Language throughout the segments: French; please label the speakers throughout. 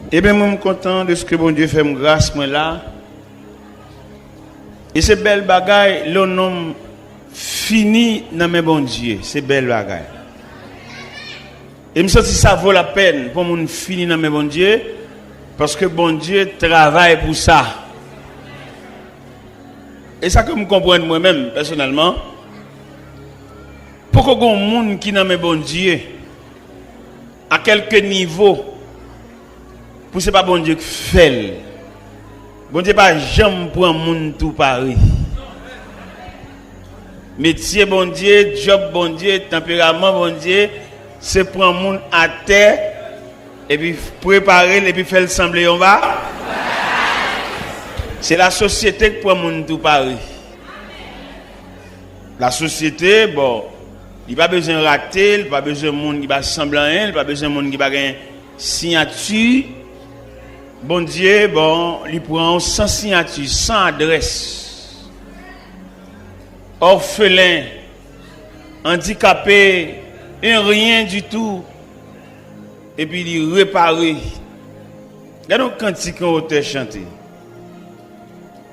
Speaker 1: Eh bien, moi, je suis content de ce que bon Dieu fait me grâce, moi là. Et c'est belle bagaille, le nom fini dans mes bon Dieu. C'est belle bagaille. Et je me sens que ça vaut la peine pour mon fini dans mes bon Dieu. Parce que bon Dieu travaille pour ça. Et ça que je comprends moi-même, personnellement. Pourquoi il y a un monde qui n'a pas bon Dieu, à quelques niveaux, pour ce n'est pas bon Dieu qui fait. Bon Dieu pas jamais pour un monde tout pareil. Métier bon Dieu, job bon Dieu, tempérament bon Dieu, c'est pour un monde à terre et puis préparer et puis faire sembler on va. C'est la société qui pour un monde tout pareil. La société, bon, il n'y a pas besoin de rater, il n'y a pas besoin de monde qui va sembler rien, il n'y a pas besoin de monde qui va gagner signature. Bon Dieu, bon, il prend sans signature, sans adresse. Orphelin, handicapé, et rien du tout. Et puis il répare. Regardez quand on te chanté.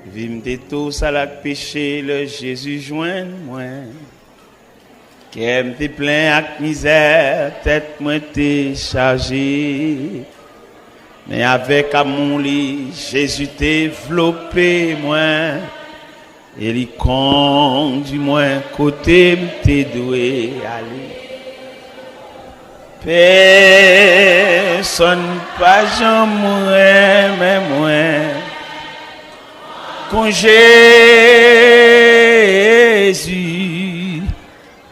Speaker 1: Vim de tous à la péché, le Jésus joint moi. Qu'aime te plein avec misère, tête moi t'es chargé. Mais avec amour, Jésus développé moi. Et il conduit moi côté m'te doué aller. Personne pas jamais mais moi. Con Jésus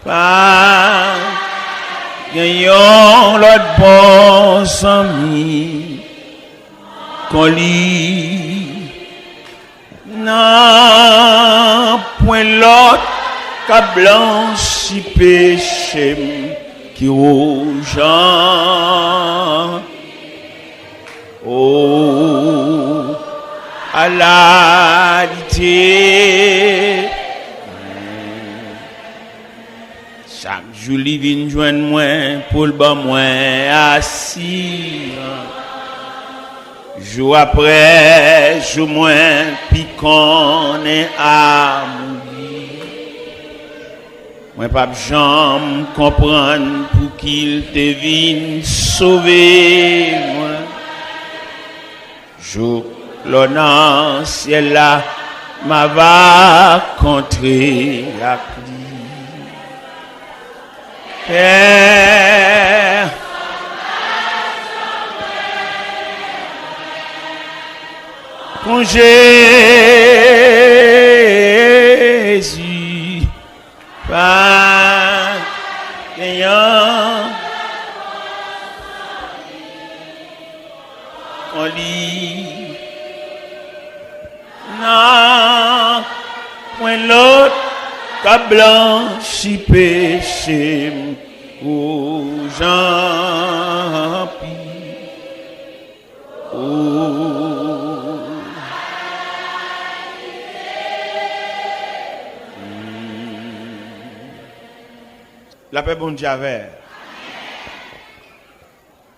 Speaker 1: pas gagnons l'autre bon ami qu'on lit non point l'autre qu'a blanchi péché qui rouge oh à la lité. Chaque jour, il vient joindre moi pour le bon moi assis. Jour après jour, moins piquant et à mourir. Moi, pas jamais comprendre pour qu'il te vienne sauver moi. Jour l'honneur ciel là m'a va contrer la pluie. Père, con Jésus pas gagnant on lit non point l'autre qu'a blanchi péché aux gens La paix bon Dieu avec.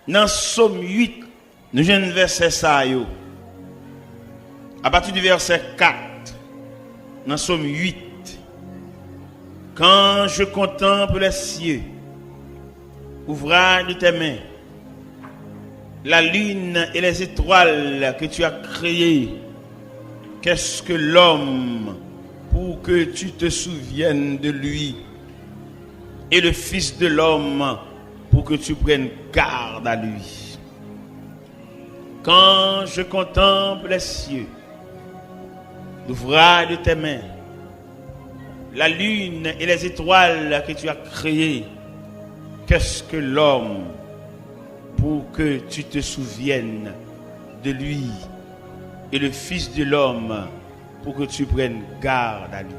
Speaker 1: Dans Somme 8, nous avons un verset ça yo. À partir du verset 4, dans Somme 8, quand je contemple les cieux, ouvrage de tes mains, la lune et les étoiles que tu as créées, qu'est-ce que l'homme pour que tu te souviennes de lui, et le Fils de l'homme pour que tu prennes garde à lui. Quand je contemple les cieux, l'ouvrage de tes mains, la lune et les étoiles que tu as créées, qu'est-ce que l'homme pour que tu te souviennes de lui, et le Fils de l'homme pour que tu prennes garde à lui.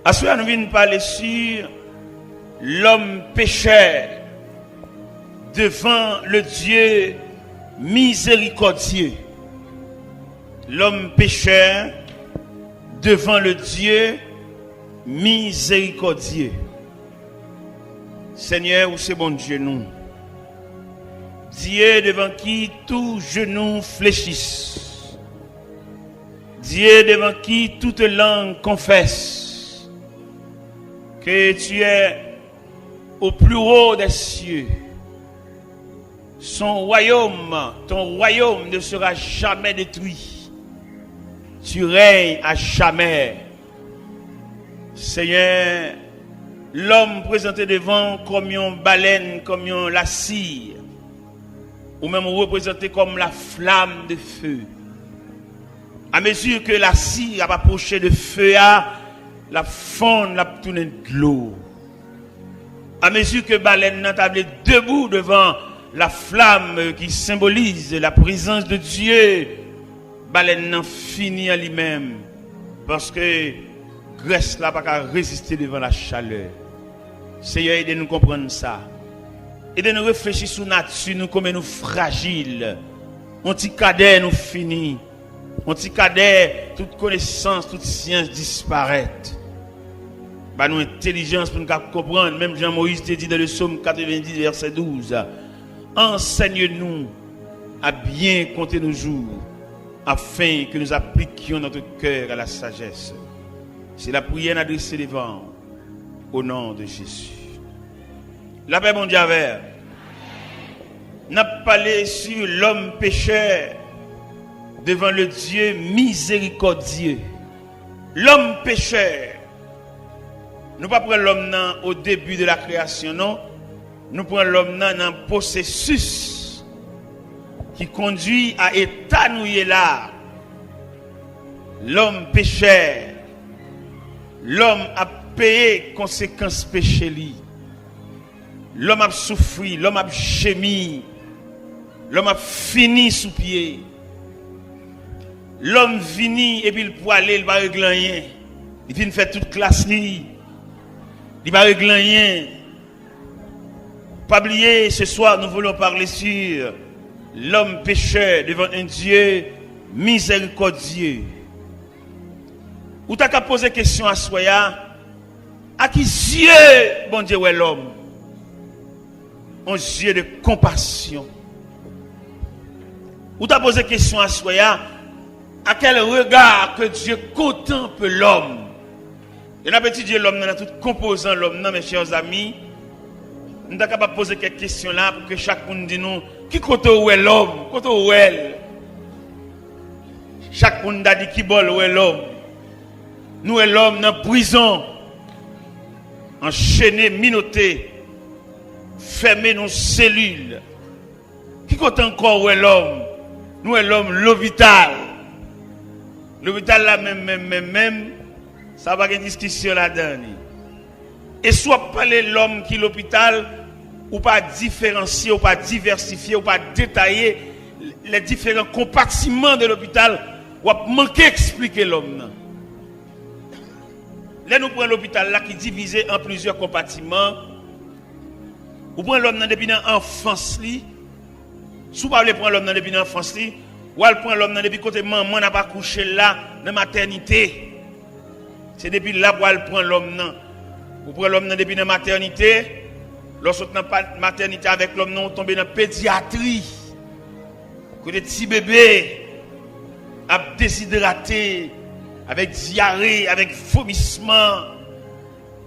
Speaker 1: À cela, nous venons parler sur l'homme pécheur devant le Dieu miséricordieux. L'homme pécheur devant le Dieu miséricordieux. Seigneur, où c'est bon Dieu nous. Dieu devant qui tout genou fléchisse. Dieu devant qui toute langue confesse que tu es au plus haut des cieux. Son royaume, ton royaume ne sera jamais détruit. Tu règnes à jamais. Seigneur, l'homme présenté devant comme une baleine, comme la cire, ou même représenté comme la flamme de feu. À mesure que la cire a approché de feu, la fonde la tourné de l'eau. À mesure que baleine n'a tablé debout devant la flamme qui symbolise la présence de Dieu, baleine n'a fini à lui-même parce que Grèce n'a pas qu'à résister devant la chaleur. Seigneur, aidez-nous comprendre ça. Aidez-nous réfléchir sur la nature, nous comme nous fragiles. On petit cadet nous finit. On petit cadet, toute connaissance, toute science disparaît. Bah nous intelligence pour nous comprendre. Même Jean-Moïse te dit dans le psaume 90 verset 12. Enseigne-nous à bien compter nos jours, afin que nous appliquions notre cœur à la sagesse. C'est la prière adressée devant, au nom de Jésus. La paix mondiale. N'a parlé sur l'homme pécheur devant le Dieu miséricordieux. L'homme pécheur. Nous ne prenons pas l'homme au début de la création, non. Nous prenons l'homme dans un processus qui conduit à étanouir là. L'homme pécheur. L'homme a payé conséquences péché li. L'homme a souffert, l'homme a gémi. L'homme a fini sous pied. L'homme vini et puis il peut aller, il va régler rien. Il vient faire toute classe li. Il va régler rien. Pas oublier, ce soir nous voulons parler sur l'homme pécheur devant un Dieu miséricordieux. Ou t'as qu'à poser question à Soya, à qui Dieu, bon Dieu, est l'homme? Un Dieu de compassion. Ou t'as posé question à Soya, à quel regard que Dieu contemple l'homme? Et là, petit Dieu, l'homme, dans tout composant l'homme, non, mes chers amis, nous sommes capables de poser quelques questions là pour que chacun nous dise nous, qui côté où est l'homme? Côté où est? Chacun nous a dit qui bol où est l'homme? Nous sommes l'homme dans la prison, enchaîné, minoté, fermé dans nos cellules. Qui compte encore où est l'homme? Nous sommes l'homme, l'hôpital. L'hôpital là, même, ça va y avoir une discussion là-dedans. Et soit parler l'homme qui est l'hôpital, ou pas différencier, ou pas diversifier, ou pas détailler les différents compartiments de l'hôpital, ou manquer expliquer l'homme. Là, nous prenons l'hôpital là qui est divisé en plusieurs compartiments. Ou prenons l'homme depuis l'enfance. Si vous ne prendre l'homme depuis l'enfance, ou elle prend l'homme depuis côté maman n'a pas couché là, dans la maternité. C'est depuis là où elle prend l'homme. Vous prenez l'homme depuis la maternité. Lorsque vous pas de maternité avec l'homme, vous tombez dans la pédiatrie. Côté petit bébé, à déshydraté, avec diarrhée, avec vomissement.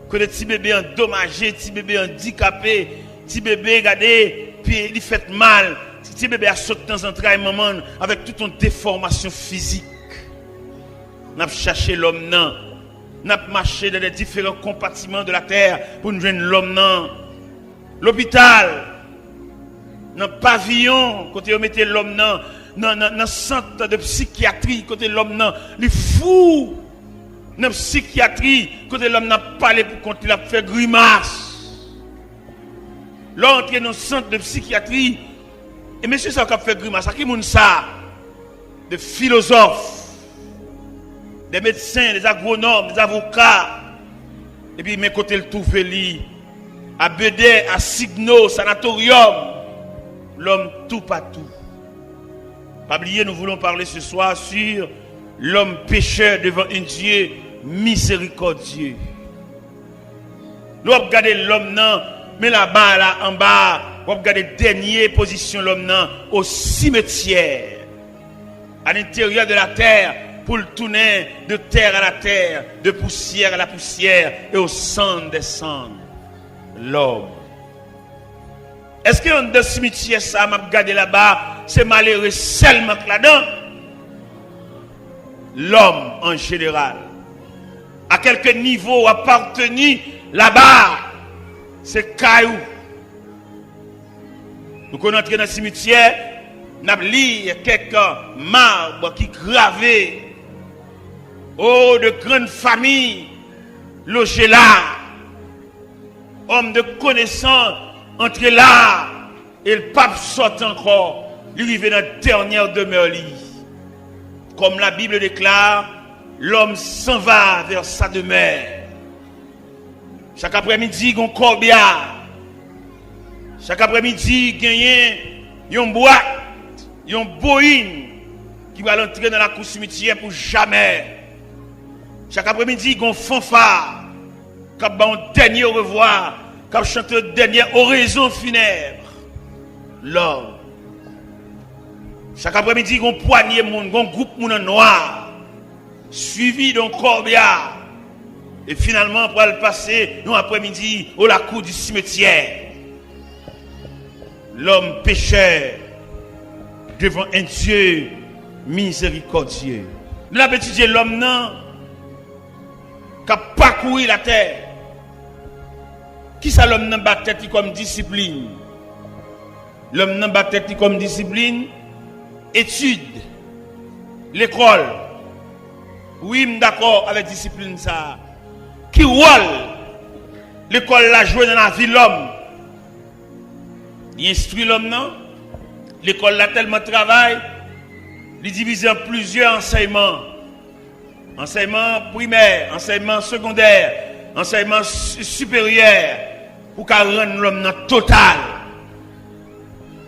Speaker 1: Côté petit bébé endommagé, petit bébé handicapé, petit bébé, regardez, puis il fait mal. Petit bébé a sauté dans un train, maman, avec toute une déformation physique. Nous avons cherché l'homme, non. Nous avons marché dans les différents compartiments de la terre pour nous joindre l'homme, non. L'hôpital, dans le pavillon, côté où mettez l'homme, non. Dans le centre de psychiatrie, côté l'homme, non. Les fous, dans la psychiatrie, côté l'homme n'a pas parlé pour quand il a fait grimace. L'entrée dans le centre de psychiatrie, et monsieur, ça a fait grimace. À qui moun ça? Des philosophes, des médecins, des agronomes, des avocats. Et puis, mes côtés le tout fait à Bédé, à Signo, sanatorium. L'homme tout partout. Pas oublier, nous voulons parler ce soir sur l'homme pécheur devant un Dieu miséricordieux. Nous regardons l'homme, non, mais là-bas, là, en bas, on regarde la dernière position l'homme au cimetière, à l'intérieur de la terre, pour le tourner de terre à la terre, de poussière à la poussière et au sang des cendres. L'homme. Est-ce que dans le cimetière, ça m'a regardé là-bas, c'est malheureux seulement là-dedans? L'homme en général, à quelque niveau appartenu là-bas, c'est caillou. Nous connaissons dans le cimetière, nous avons lu quelques marbres qui gravés. Oh, de grandes familles logées là. Hommes de connaissance entre là et le pape sort encore. Il arrive dans la dernière demeure. Comme la Bible déclare, l'homme s'en va vers sa demeure. Chaque après-midi, il y a un corbillard. Chaque après-midi, il y a une boîte, il y a une boïne qui va entrer dans la cour cimetière pour jamais. Chaque après-midi, il y a un fanfare qui va un dernier au revoir, qui va chanter une dernière oraison funèbre. L'homme. Chaque après-midi, il y a un poignée de monde, il y a un groupe de monde noir, suivi d'un corbillard. Et finalement, pour aller passer dans l'après-midi au la cour du cimetière. L'homme pécheur devant un Dieu miséricordieux. Nous avons étudié l'homme qui a parcouru la terre. Qui ça l'homme n'a pas tête comme discipline? L'homme n'a pas tête comme discipline. Étude, l'école. Oui, je suis d'accord avec discipline ça. Qui rôle l'école l'a joué dans la vie de l'homme? Il instruit l'homme, non? L'école a tellement de travail, il divise en plusieurs enseignements. Enseignement primaire, enseignement secondaire, enseignement supérieur, pour qu'à rendre l'homme total.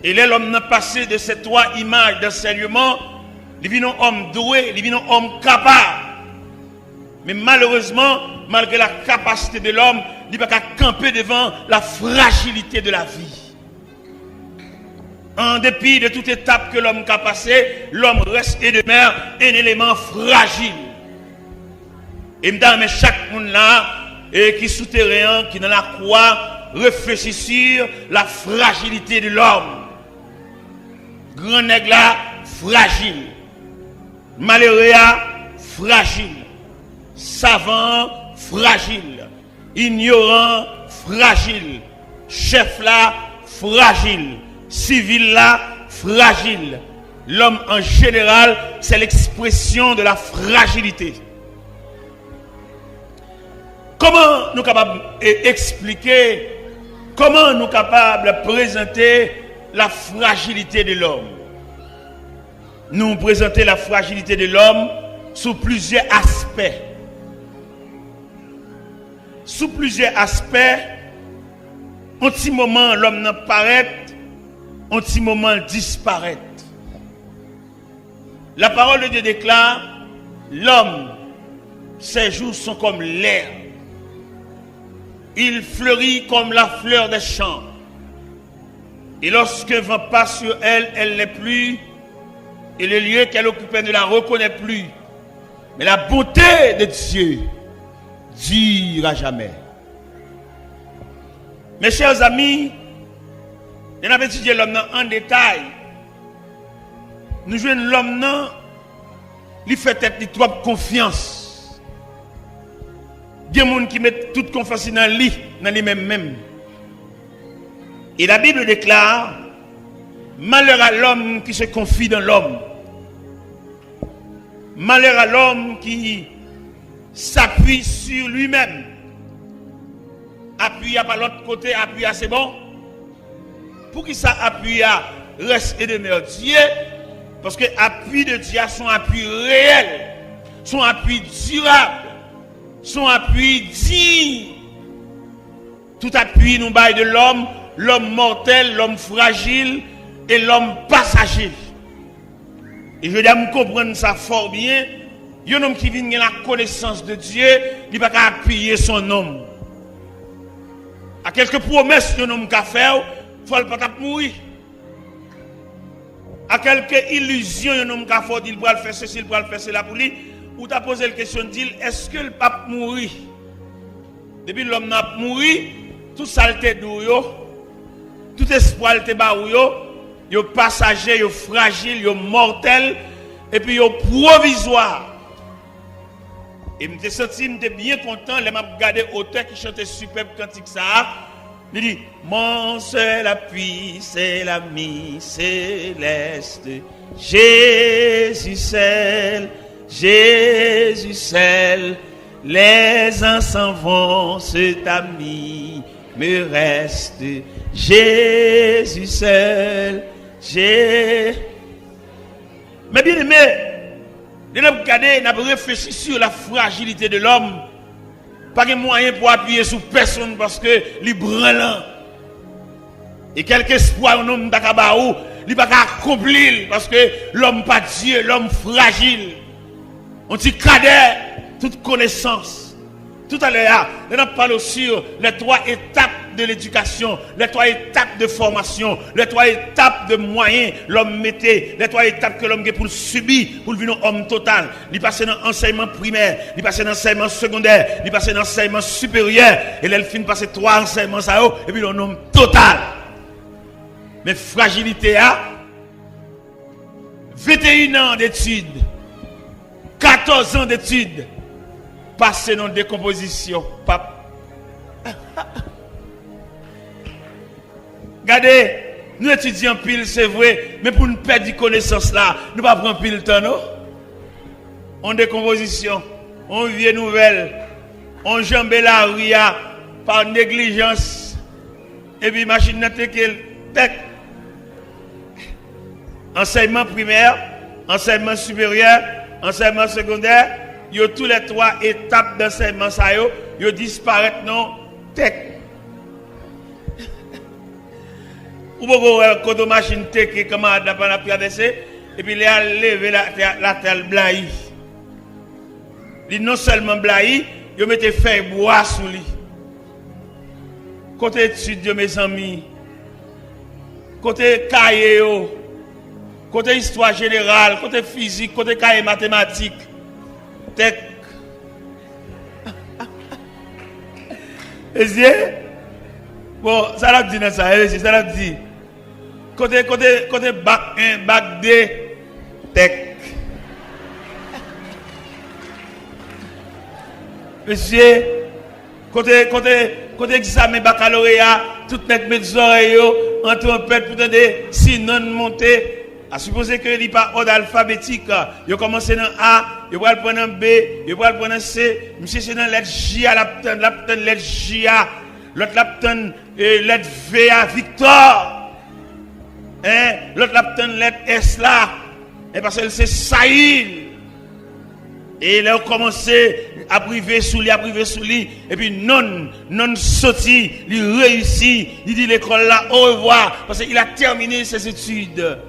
Speaker 1: Et là, l'homme n'a passé de ces trois images d'enseignement, il vit un homme doué, il vit un homme capable. Mais malheureusement, malgré la capacité de l'homme, il ne peut pas camper devant la fragilité de la vie. En dépit de toute étape que l'homme a passée, l'homme reste et demeure un élément fragile. Et mais chaque monde là, et qui souterrain, qui dans la croix, réfléchit sur la fragilité de l'homme. Grand nègre là, fragile. Malheureux fragile. Savant, fragile. Ignorant, fragile. Chef là, fragile. Civil là, fragile. L'homme en général, c'est l'expression de la fragilité. Comment nous sommes capables d'expliquer, comment nous sommes capables de présenter la fragilité de l'homme? Nous présentons la fragilité de l'homme sous plusieurs aspects. Sous plusieurs aspects, un petit moment l'homme n'apparaît, un petit moment disparaît. La parole de Dieu déclare, l'homme, ses jours sont comme l'air. Il fleurit comme la fleur des champs. Et lorsque le vent passe sur elle, elle n'est plus. Et le lieu qu'elle occupait ne la reconnaît plus. Mais la beauté de Dieu dure à jamais. Mes chers amis, on a étudié l'homme en détail. Nous jouons l'homme, il fait être trop confiance. Il y a des gens qui mettent toute confiance dans lui-même. Et la Bible déclare, malheur à l'homme qui se confie dans l'homme. Malheur à l'homme qui s'appuie sur lui-même. Appuie à l'autre côté, appuie à c'est bon. Pour qui ça appuie à reste et demeure Dieu? Parce que l'appui de Dieu, son appui réel, son appui durable, son appui digne. Tout appui nous baille de l'homme, l'homme mortel, l'homme fragile et l'homme passager. Et je dois me comprendre ça fort bien. Un homme qui vient de la connaissance de Dieu, il ne peut pas appuyer son homme. À quelques promesses que l'homme a fait, faut le pas mourir. À quelques illusions, un homme qui a fait, il va faire ceci, il va faire cela pour lui. Ou t'as posé la question, dit, est-ce que le pape mourit? Depuis l'homme n'a mouru, tout ça était doux, tout espoir était baou, yo passager, yo fragile, yo mortel, et puis yo provisoire. Et je me senti bien content, je m'a regardé auteur qui chantait superbe cantique ça. Il dit, mon seul appui, c'est l'ami céleste. Jésus seul, Jésus seul. Les uns s'en vont, cet ami me reste. Jésus seul, Jésus. Mais bien aimé, nous avons regardé, nous avons réfléchi sur la fragilité de l'homme. Pas de moyen pour appuyer sur personne parce que les branlant. Et quelque espoir un homme d'Akabaou, il va pas accomplir parce que l'homme pas Dieu, l'homme fragile. On dit cadet, toute connaissance. Tout à l'heure, nous avons parlé sur les 3 étapes de l'éducation, les 3 étapes de formation, les 3 étapes de moyens l'homme mettait, les 3 étapes que l'homme a pour subir, pour devenir homme total. Il passe dans l'enseignement primaire, il passe dans l'enseignement secondaire, il passe dans l'enseignement supérieur, et là, il finit passer 3 enseignements ça, et puis l'homme homme total. Mais fragilité a 21 ans d'études, 14 ans d'études, passé dans décomposition, pape. Regardez, nous étudions pile, c'est vrai, mais pour nous perdre de connaissance là, nous ne pas prendre pile temps, non? On décomposition, on vieille nouvelle, on jambe la ria par négligence, et puis machine n'a tech. Enseignement primaire, enseignement supérieur, enseignement secondaire, il y a tous les 3 étapes d'enseignement, ça y disparaissent non, tech. Ou beaucoup quand on machine tech comment on a traversé et puis il a levé la terre blaye. Il non seulement blaye, il mettait feuille bois sous lui. Côté études mes amis, côté cahier, côté histoire générale, côté physique, côté cahier mathématique, tech. Et bon, ça l'a dit dans ça, ça l'a dit. Côté bac 1, bac 2, tech. Monsieur, côté examen baccalauréat, tout net met des oreilles, en trompette pour tenter si non monter. À supposer que il n'est pas ordre alphabétique, il commence dans A, il va prendre un B, il va prendre un C, monsieur c'est dans lettre J à l'aptenne lettre J à l'autre l'aptenne lettre V à Victor. Hein, l'autre l'aptenne lettre S là, et parce que c'est Saïl. Et il a commencé à priver sous lui, et puis non sorti, il réussit, il dit l'école là, au revoir, parce qu'il a terminé ses études.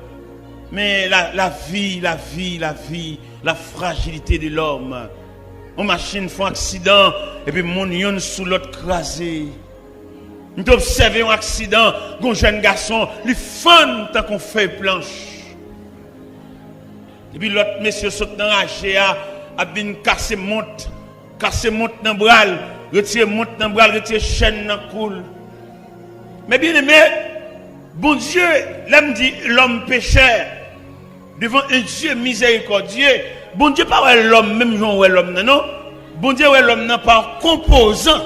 Speaker 1: Mais la vie, la fragilité de l'homme. Une machine fait un accident, et puis mon yon sous l'autre crasé. Nous observons un accident, un jeune garçon, il fun tant qu'on fait planche. Et puis l'autre monsieur saute dans la GA, a bien cassé monte dans le bras, retire monte dans le bras, retire chaîne dans le cou. Mais bien aimé, bon Dieu, l'homme dit l'homme pécheur, devant un Dieu miséricordieux, bon Dieu pas l'homme, même genre l'homme, non? Bon Dieu l'homme n'a pas composant.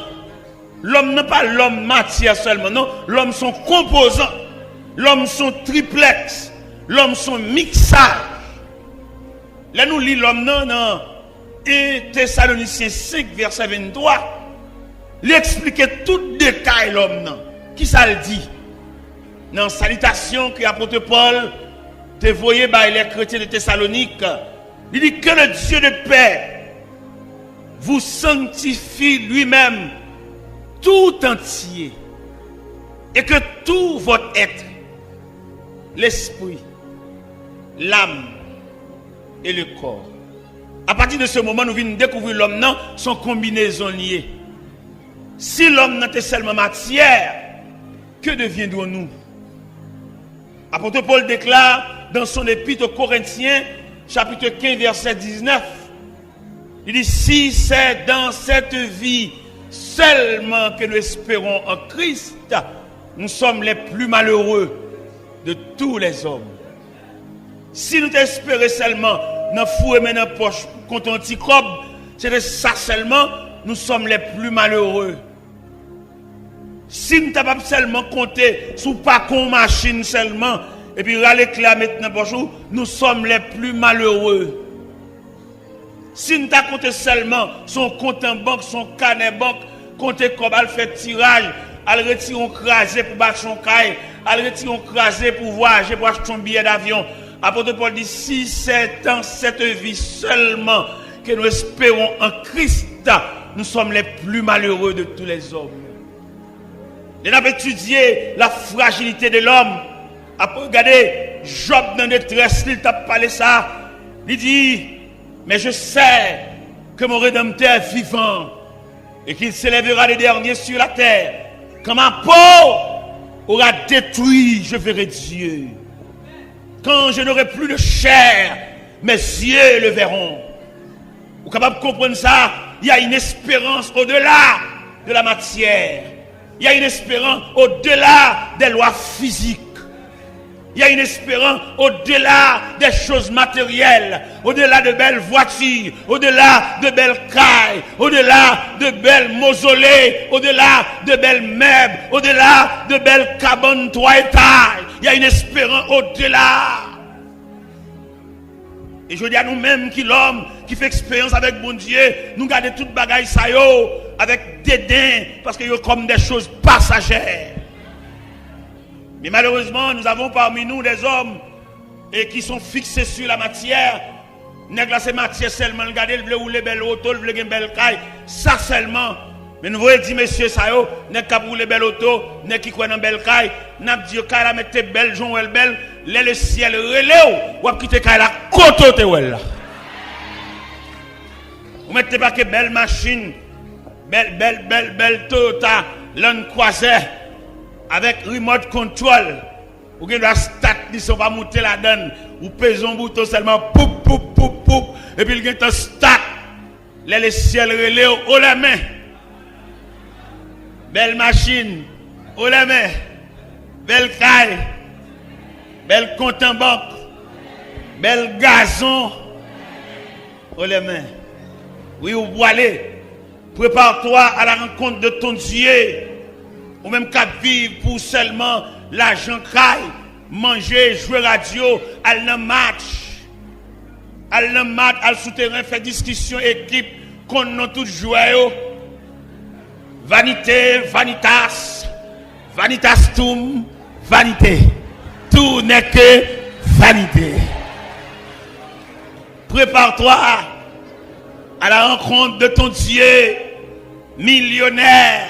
Speaker 1: L'homme n'est pas l'homme matière seulement, non? L'homme son composant. L'homme son triplex. L'homme son mixage. Là nous lisons l'homme non. Et Thessaloniciens 5, verset 23. Il explique tout détail l'homme non. Qui ça le dit? Dans la salutation que l'apôtre Paul te voyait par les chrétiens de Thessalonique. Il dit que le Dieu de paix vous sanctifie lui-même tout entier et que tout votre être, l'esprit, l'âme et le corps. À partir de ce moment, nous venons découvrir l'homme non, son combinaison liée. Si l'homme n'était seulement matière, que deviendrons-nous? Apôtre Paul déclare dans son épître aux Corinthiens, chapitre 15, verset 19, il dit, si c'est dans cette vie seulement que nous espérons en Christ, nous sommes les plus malheureux de tous les hommes. Si nous espérons seulement dans le four et dans la poche contre un petit crobe, c'est de ça seulement, nous sommes les plus malheureux. Si nous sommes pas seulement compter sous pas qu'on machine seulement, et puis râler clair maintenant pour nous, nous sommes les plus malheureux. Si nous avons compté seulement son compte en banque, son carnet banque, compter comme elle fait tirage, elle retire un crasé pour battre son caille, elle retire un crasé pour voyager, pour acheter son billet d'avion. Apôtre Paul dit, si c'est dans cette vie seulement que nous espérons en Christ, nous sommes les plus malheureux de tous les hommes. Nous avons étudié la fragilité de l'homme. Après, regardez, Job dans la détresse, il t'a parlé ça. Il dit, mais je sais que mon Rédempteur est vivant et qu'il s'élèvera les derniers sur la terre. Quand ma peau aura détruit, je verrai Dieu. Quand je n'aurai plus de chair, mes yeux le verront. Vous êtes capable de comprendre ça? Il y a une espérance au-delà de la matière. Il y a une espérance au-delà des lois physiques. Il y a une espérance au-delà des choses matérielles, au-delà de belles voitures, au-delà de belles cailles, au-delà de belles mausolées, au-delà de belles meubles, au-delà de belles cabanes toit et taille. Il y a une espérance au-delà. Et je dis à nous-mêmes qui l'homme qui fait expérience avec bon Dieu, nous gardons toute bagaille ça yo avec dédain parce que yo comme des choses passagères. Mais malheureusement, nous avons parmi nous des hommes et qui sont fixés sur la matière. Nèg la c'est matière seulement, regarder le veut rouler belle auto, le veut une belle caille, ça seulement. Mais nous voyons dire messieurs ça yo, nèg qui rouler belle auto, nèg qui croit dans belle caille, n'a dit caille la mettre belle jon elle belle, le ciel relève ou quitter caille la côté là. Vous mettez pas que belle machine, belle Toyota Land Cruiser avec remote control. Ou bien la stat ils sont pas monter la donne ou pèse un bouton seulement poup poup poup poup et puis il y a un stat les ciel relève haut la main. Belle machine haut la main. Belle caille. Belle compte en banque. Belle gazon haut la main. Oui, ou pour aller. Prépare-toi à la rencontre de ton Dieu. Ou même qu'à vivre pour seulement l'argent caille, manger, jouer radio, aller dans match. Aller dans match, aller souterrain, faire discussion, équipe, qu'on n'a tout joué. Vanité, vanitas, vanitastum, vanité. Tout n'est que vanité. Prépare-toi à la rencontre de ton Dieu millionnaire.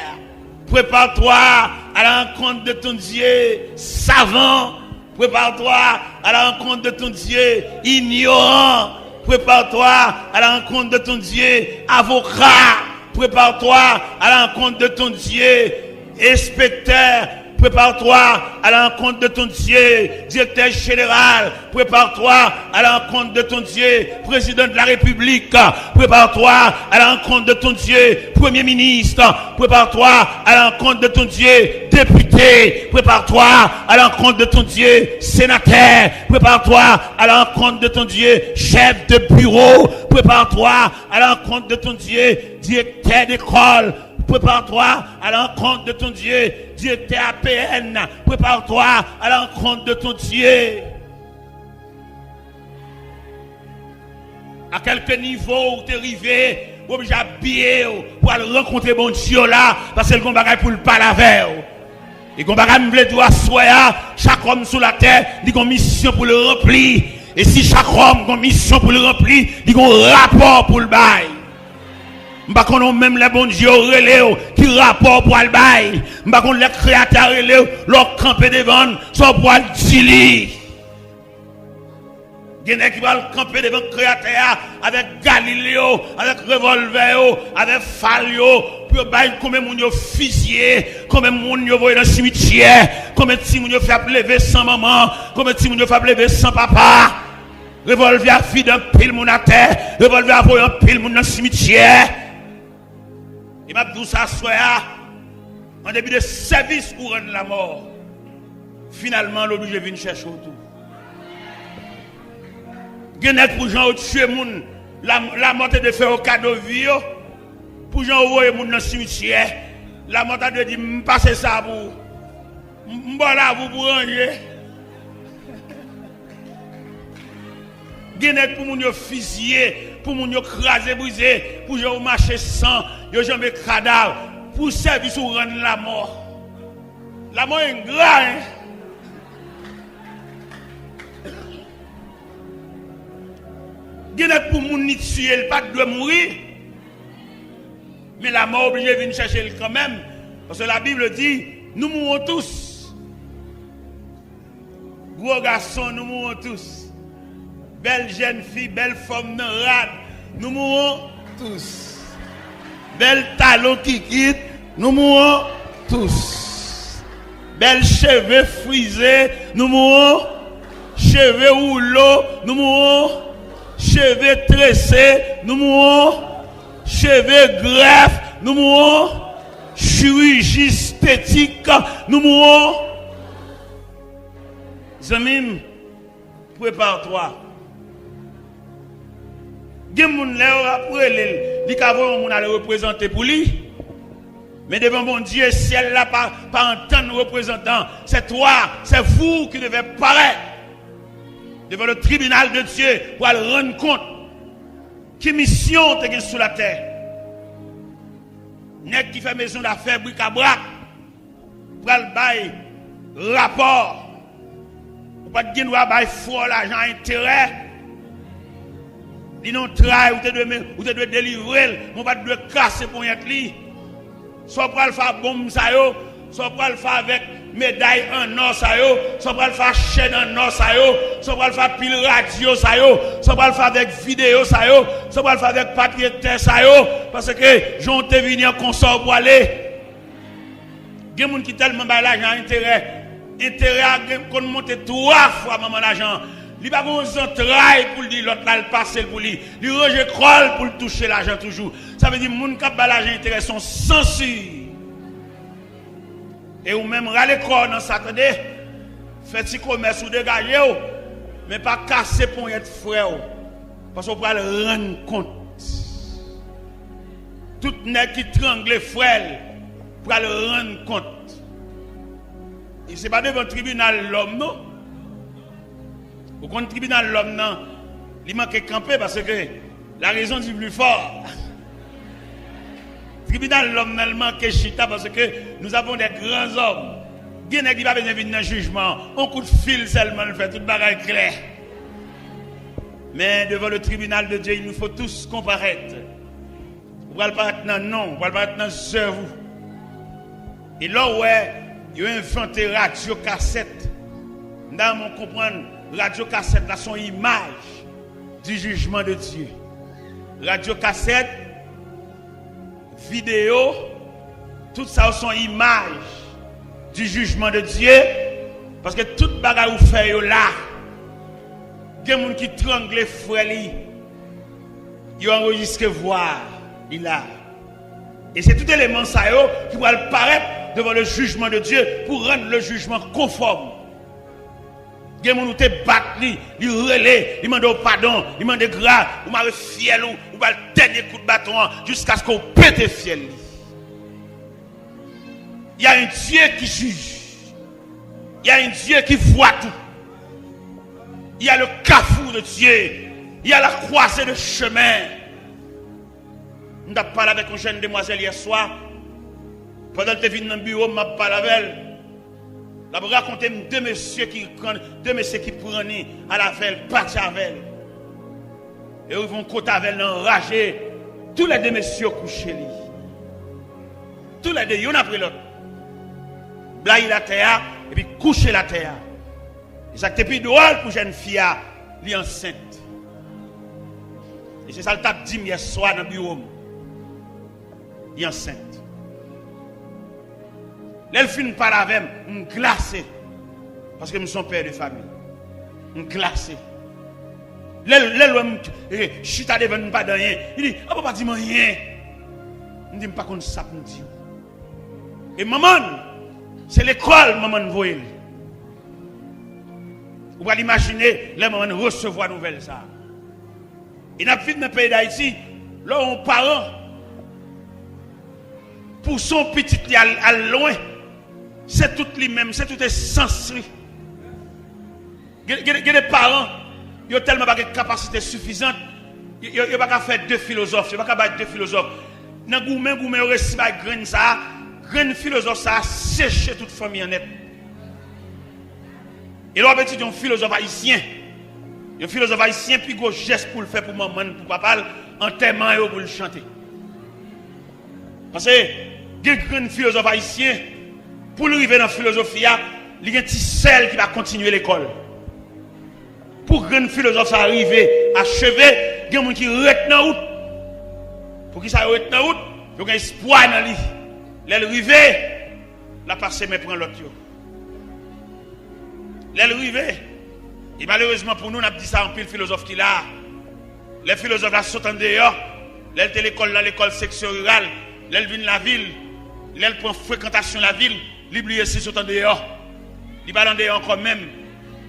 Speaker 1: Prépare-toi à la rencontre de ton Dieu savant. Prépare-toi à la rencontre de ton Dieu ignorant. Prépare-toi à la rencontre de ton Dieu avocat. Prépare-toi à la rencontre de ton Dieu inspecteur. Prépare-toi à la rencontre de ton Dieu, directeur général. Prépare-toi à la rencontre de ton Dieu, président de la République. Prépare-toi à la rencontre de ton Dieu, premier ministre. Prépare-toi à la rencontre de ton Dieu, député. Prépare-toi à la rencontre de ton Dieu, sénateur. Prépare-toi à la rencontre de ton Dieu, chef de bureau. Prépare-toi à la rencontre de ton Dieu, directeur d'école. Prépare-toi à la rencontre de ton Dieu, directeur APN. Prépare-toi à la rencontre de ton Dieu. À quelques niveaux où tu es arrivé, ou obligé à habiller pour aller rencontrer bon Dieu là, parce que le bon bagage pour le parler avec. Et le bagage me veut dire soya, chaque homme sur la terre, il a une mission pour le remplir. Et si chaque homme a une mission pour le remplir, il a un rapport pour le bail. M'ba konon même les bons dieux relève qui rapport pour le bail. M'ba konon les créateurs relève leur camper devant son pour le dili. Gene qui va camper devant créateur avec Galiléo, avec revolver, avec Falio, puis yo bail combien moun yo fusillé, combien moun yo voyé dans le cimetière, combien de moun yo fait lever sans maman, combien de moun yo fait lever sans papa. Revolver a fille d'un pile moun à terre, revolver a voyé un pile moun dans le cimetière. Et m'a dit ça soya en début de service pour rendre la mort. Finalement l'obligé vient chercher autour. Genet pour gens tuer moun, la mort de faire au cadeau vie pour gens envoyer moun dans le cimetière. La mort de dire passer ça pour m'bola pour ranger. Genet pour moun yo fusiller, pour moun yo craser briser, pour gens marcher sans, yo jamais cadavre, pour service ou rendre la mort. La mort est grave. Hein? Genet pour moun ni tuer, pas doit mourir. Mais la mort obligée de venir chercher quand même. Parce que la Bible dit, nous mourons tous. Gros garçon, nous mourons tous. Belle jeune fille, belle femme, nous mourons tous. Belle talon qui quitte, nous mourons tous. Belle cheveux frisés, nous mourons. Cheveux rouleaux, nous mourons. Cheveux tressés, nous mourons. Cheveux greffes, nous mourons. Chirurgie esthétique, nous mourons. Zamim, prépare-toi. Gen moun lè après li ka voyon moun aller représenter pour lui. Mais devant mon Dieu, ciel là pas entendre représentant, c'est toi, c'est vous qui devez paraître devant le tribunal de Dieu pour aller rendre compte qui mission te gen sous la terre. Nèg qui fait maison d'affaires bric-à-brac pour aller bail rapport. Ou pas gen droit bail fort l'argent intérêt. Li non travail ou te doit délivrer, mon pas doit casser pour y li. Soit pour le faire bombe ça yo, soit pour le faire avec médaille en or ça yo, soit pour le faire chaîne en or ça yo, soit pour le faire pile radio ça yo, soit pour le faire avec vidéo ça yo, soit pour le faire avec papier terre ça yo, parce que j'ont te venir consort pour aller. Gen moun qui tellement ba l'argent intérêt à qu'on monte 3 fois maman l'argent. Il n'y a pas besoin de travail pour dire l'autre là, le passer pour lui. Il rejet croll pour toucher l'argent toujours. Ça veut dire que les gens qui ont l'argent intérêt sont censurés. Et ou même râler corps dans ça, faites petit commerce ou dégager, mais pas casser pour être frère. Parce qu'on peut le rendre compte. Tout nèg qui trangle frère, pour le rendre compte. Et ce n'est pas devant le tribunal l'homme, non? Au compte tribunal l'homme non, il manque camper parce que la raison du plus fort. Tribunal l'homme non manque chita parce que nous avons des grands hommes. Bien qui va venir dans le jugement, on coup de fil seulement le fait toute bagaille clair. Mais devant le tribunal de Dieu, il nous faut tous comparaître. On va le paraître dans non, on va le paraître dans cerveau. Et là ouais, il a inventé radio cassette. Dans mon comprendre radio cassette là son image du jugement de Dieu. Radio cassette, vidéo, tout ça sont images du jugement de Dieu. Parce que toute bagarre ou fait là, il y a des gens qui tranglent les frères, ils ont enregistré voir, il a. Et c'est tout élément ça qui va paraître devant le jugement de Dieu pour rendre le jugement conforme. Il y a des gens qui te battent, ils relèvent, ils demandent pardon, ils demandent grâce, ou m'avez fiel ou va le dernier coup de bâton jusqu'à ce qu'on pète fiel. Il y a un Dieu qui juge. Il y a un Dieu qui voit tout. Il y a le carrefour de Dieu. Il y a la croisée de chemin. Nous avons parlé avec une jeune demoiselle hier soir. Pendant que tu es venu dans le bureau, je m'ai parlé avec elle. Je vais raconter deux messieurs qui prenaient à la veille, partent avec elle. Et ils vont côté avec elle, enragés. Tous les deux messieurs couchés. Tous les deux, il y en a pris l'autre. Blaye la terre, et puis coucher la terre. Et ça qui est plus drôle pour une jeune fille, elle est enceinte. Et c'est ça le tape dit hier soir dans le bureau. Elle est enceinte. L'elfine parle avec moi, je suis glacé. Parce que je suis père de famille. Je suis glacé. Je suis allé devant pas de rien. Il dit, ah, papa, dis-moi rien. Je ne dis pas qu'on ça me dit. Et maman, c'est l'école, maman, vous voyez. Vous pouvez imaginer, les mamans recevoir nouvelle ça. Et dans le pays d'Haïti, là, on parent, pour son petit à loin, c'est tout lui-même, c'est tout essence. Il y a des parents, ils ont tellement pas de capacité suffisante, ils n'ont pas faire deux philosophes, ils n'ont pas faire deux philosophes. Dans le gourmet, ils ont reçu la graine, ça, graine philosophe, ça a séché toute famille en net. Et là, petit, un philosophe haïtien. Un philosophe haïtien, puis gros geste pour le faire pour maman, pour papa, enterrement et pour le chanter. Parce que, il y a un grand philosophe haïtien, pour arriver dans la philosophie, il y a un petit sel qui va continuer l'école. Pour grand philosophe, ça arriver, achever, il y a un monde qui reste dans la route. Pour qui ça reste dans la route, il y a un espoir dans lui. L'arriver, la passe, mais prend l'autre. L'arriver. Et malheureusement pour nous, on a dit ça en pile philosophe qui là. Les philosophes là sautent en dehors. L'elle était l'école dans l'école section rurale. L'elle vient de la ville. L'elle prend fréquentation de la ville. L'oublier si sautent en dehors. Il va en dehors encore même.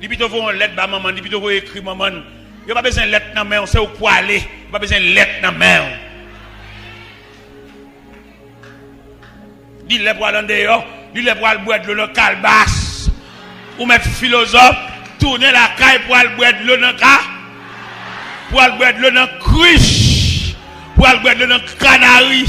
Speaker 1: Il plutôt vous une lettre à maman. Il plutôt vous écrire maman. Il n'y a pas besoin de lettre dans la main. On sait où pour aller. Il n'y a pas besoin de lettre dans la main. Il est pour aller en dehors. Il est pour aller boire de l'eau dans calebasse. Ou mettre philosophe. Tourner la caille pour aller boire de l'eau dans le cas, pour aller boire de l'eau dans le cruche, pour aller boire de l'eau dans le canari.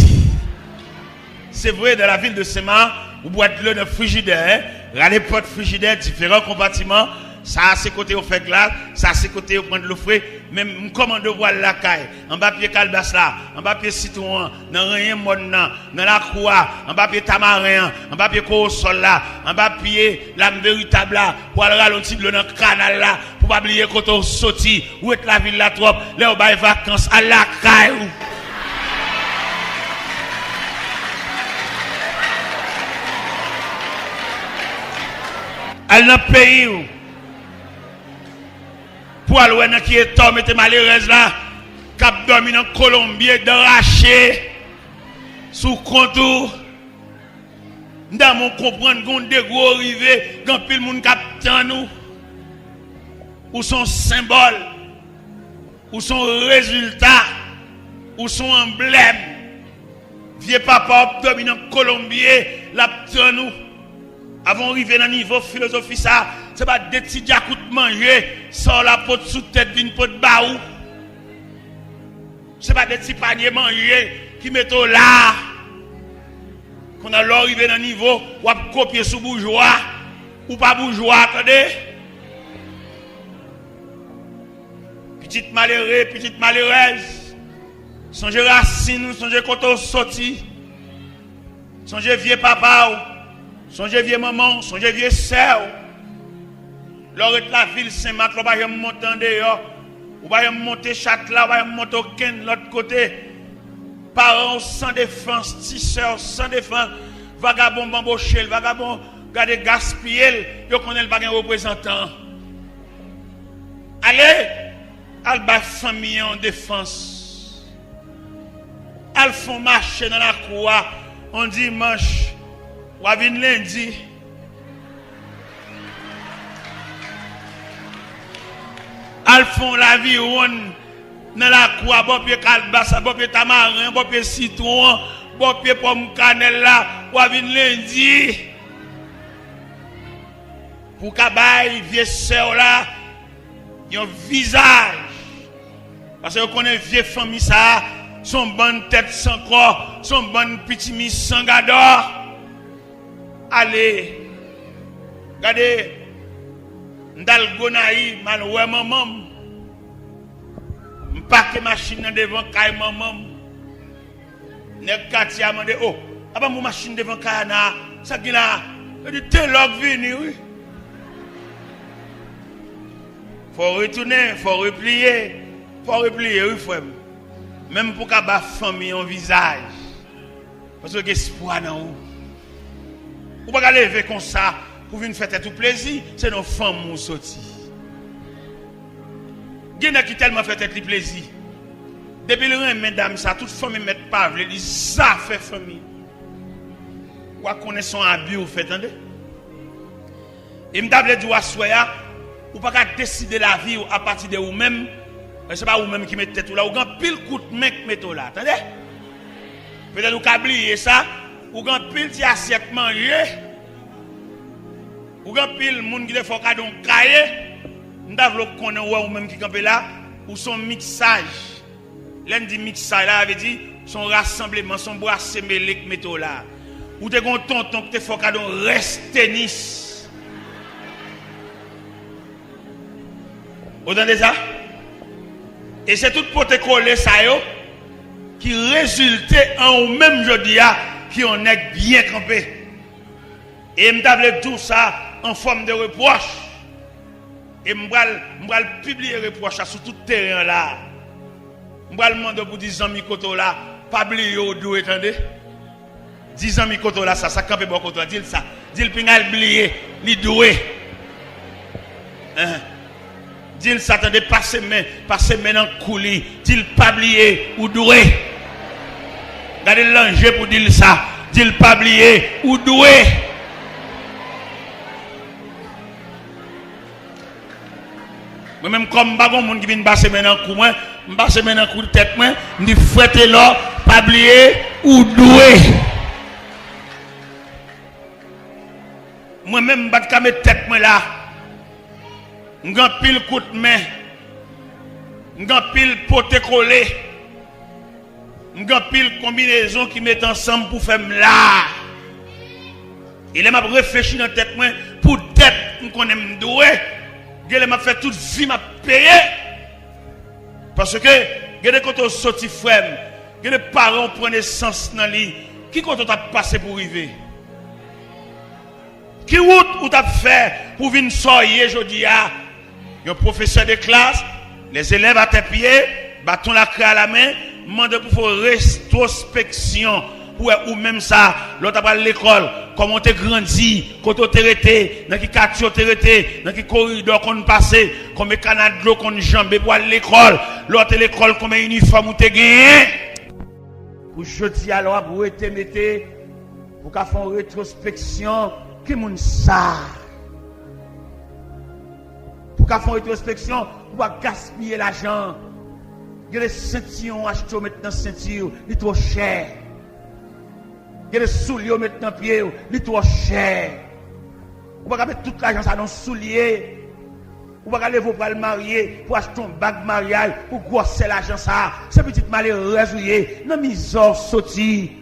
Speaker 1: C'est vrai, dans la ville de Sema, vous boire de l'eau dans le frigidaire, regardez porte frigidaire, différents compartiments, ça à ses côtés on fait glace, ça à ses côtés on prend de l'eau frais, même on commande boire la caille, en bas pied calebasse là, en bas pied citron, dans rien monde dans la croix, en bas pied tamarin, en bas pied sol là, en bas pied l'âme véritable là, pour aller ralentir de l'eau dans le canal là, pour pas oublier quand on sorti, où est la ville là trop, là on va vacances à la caille. Elle dans le pays où pour aller qui est tombé, mettez malheureuse là, cap dormi dans Colombie, d'arracher, sous contour. Dans mon comprendre qu'on des gros arrivés, quand pile monde captant nous, ou son symbole, ou son résultat, ou son emblème. Vieux papa dormi dans Colombie, l'aptan nous. Avant d'arriver dans le niveau philosophie, ça, c'est pas des petits diacoutes manger, sans la peau sous tête d'une peau de baou. C'est pas des petits paniers manger qui mettent là. Qu'on a arrivé dans le niveau, ou à copier sous bourgeois, ou pas bourgeois, attendez. Petite malheureuse, songez racine, songez quand on sorti, songez vieux papa. Songez vieux maman, songez vieux sœur. Lors de la ville Saint-Marc, on va monter en dehors. On va monter Châtelet, on va monter au Ken de l'autre côté. Parents sans défense, petits sœurs sans défense. Vagabond bamboché, vagabond gardé gaspillé. Yo connaît pas un représentant. Allez, al ba famille en défense. Al font marcher dans la cour on dimanche. Ou à venir lundi. Al font la vie dans la cour, bon pied calbassa, bon pied tamarin, bon pied citron, bon pied pomme cannelle là, ou à venir lundi. Pour qu'abaye vieux sœur là, y a un visage. Parce que vous connaissez vieux famille ça, son bonne tête sans corps, son bonne petit mis sans gador. Allez, regardez, dans Gonaï, mal ouais maman, m'paque machine devant caille maman, nèg quartier a demandé oh, aba mon machine devant caille na, ça qui là, il dit tel log vini oui. Faut retourner, faut replier oui frère. Même pour qu'à ba famille en visage. Parce que espoir dans vous. Ou pas lever comme ça pour venir faire tout plaisir, c'est nos femmes qui sont sorties. Il y en a qui tellement fait tout plaisir. Depuis le rein, mesdames, ça, toute famille met pas, elle dit ça fait famille. Ou à connaître son abus, vous faites, attendez. Et m'dable dit à soya, ou pas qu'à décider la vie à partir de vous-même, c'est pas vous-même qui mettez tout là, ou grand pile coup de main qui mettez là, attendez. Peut-être vous oubliez ça, ou grand pile ti assiette manger, ou grand pile monde qui faut cadeau cahier, m'dable connaît ou même qui campé là, ou son mixage. L'un dit mixage là veut dire son rassemblement, son bois semélé qui mettez là. Ou te gon tonton qui te faut cadeau reste tennis. Vous entendez ça? Et c'est tout pour te coller ça yo qui résultait en ou même jeudi qui on est bien campé. Et m'table tout ça en forme de reproche. Et m'bral publier reproche sur tout terrain là. M'bral demander pour 10 ans mi koto là, pas oublier ou dou attendez. 10 ans mi koto là ça campé bon koto dit ça. Dit le pingal oublier, li doué. Dit ça attendez passer main dans coulis, dit pas oublier ou doué. Regardez l'enjeu pour dire ça, dit pas oublier ou doué. Moi-même, comme je ne qui vient passer maintenant coup, je passe maintenant coup de tête, je dis fouettez là, pas oublier ou doué. Moi-même, je vais mettre tête là. Je vais pile coup de main. Je vais pile pote collé. Je vais pile combinaison qui mettent ensemble pour faire là. Et là, je réfléchis dans la tête pour tête, je connais doué. Je m'a fait toute vie m'a payé parce que quand on sorti frère les parents prennent sens dans lui qui quand on t'a passé pour arriver qui route ou t'a fait pour venir sortir aujourd'hui un professeur de classe les élèves à tes pieds bâton la craie à la main demande pour faire rétrospection ou même ça l'autre à l'école comment tu grandi quand tu es resté dans quel quartier tu es resté dans quel corridor qu'on passé combien canal d'eau qu'on jambé pour aller l'école l'autre l'école combien uniforme tu as gagné pour jeudi alors pour te mettre pour faire une rétrospection qui moun ça pour faire une rétrospection pour gaspiller l'argent il y a des ceintures acheter maintenant ceinture il est trop cher. Il y a des souliers maintenant pied, il est trop cher. Vous pouvez mettre toute l'argent dans les souliers. Vous pouvez aller vous pour le marier, pour acheter un bague mariage, pour grosser l'argent ça. C'est petit malheureux, dans misère sorti.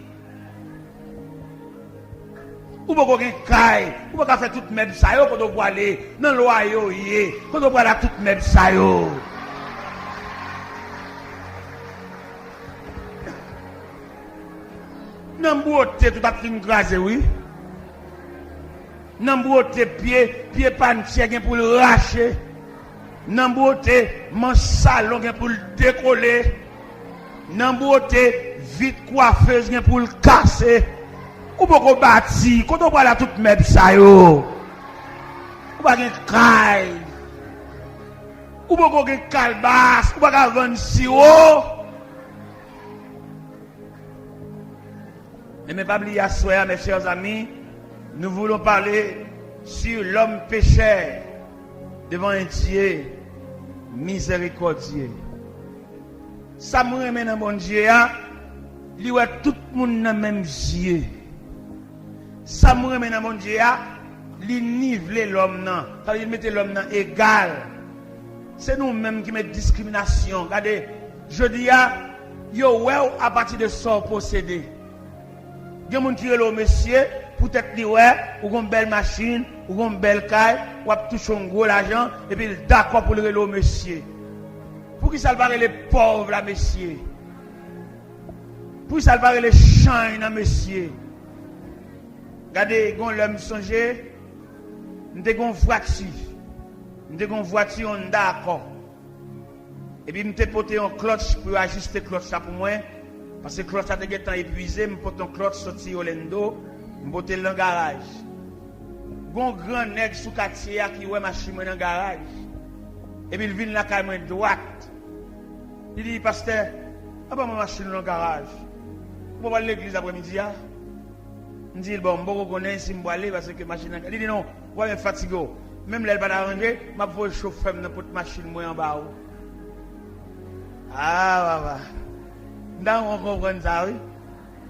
Speaker 1: Vous pouvez faire caille, vous pouvez faire tout même ça, quand vous pouvez aller dans le loyer, quand vous pouvez aller tout même ça. N'embouté tout à fait grasé oui. N'embouté pied pantier pour le racher. N'embouté mon salon pour le décoller. N'embouté vite coiffeuse pour le casser. Ou beaucoup bâti, quand on voit tout même ça yo. Ou pas gen caille. Ou beaucoup gen calbas, ou pas vendre sirop. Et mes pabliers à soir, mes chers amis, nous voulons parler sur l'homme pécheur devant un Dieu miséricordieux. Ça me remet dans mon Dieu, il y a tout le monde dans le même Dieu. Ça me remet dans mon Dieu, il nivelle l'homme, ça veut dire mettre l'homme égal. C'est nous-mêmes qui mettons discrimination. Regardez, je dis, yo, à partir de ça, posséder. Il y a des gens qui sont monsieur, peut-être qu'ils ont une belle machine, ou une belle caille, ou toucher un gros argent, et puis d'accord pour le monsieur. Pour qui ça va les pauvres, là, monsieur? Pour qui ça va les champs, là, monsieur? Regardez, quand l'homme songe, nous avons une voiture. Nous avons une voiture, on est d'accord. Et puis, nous avons porté un clutch pour ajuster le clutch pour moi. Parce que le clutch a été épuisé, je porte un clutch sorti au lendo, je porte dans le garage. gon grand nèg sous quartier qui ouais machine dans le garage. Et puis il vient la caméra droite. Il dit pasteur, pas ma machine dans le garage. Pour aller à l'église après-midi ah. Il dit bon, bon connaît si me aller parce que machine. Il dit non, ouais fatigué. Même là il pas arranger, m'a voulu chauffeur dans pour machine moi en bas. Ah bah. Dans on comprend ça oui.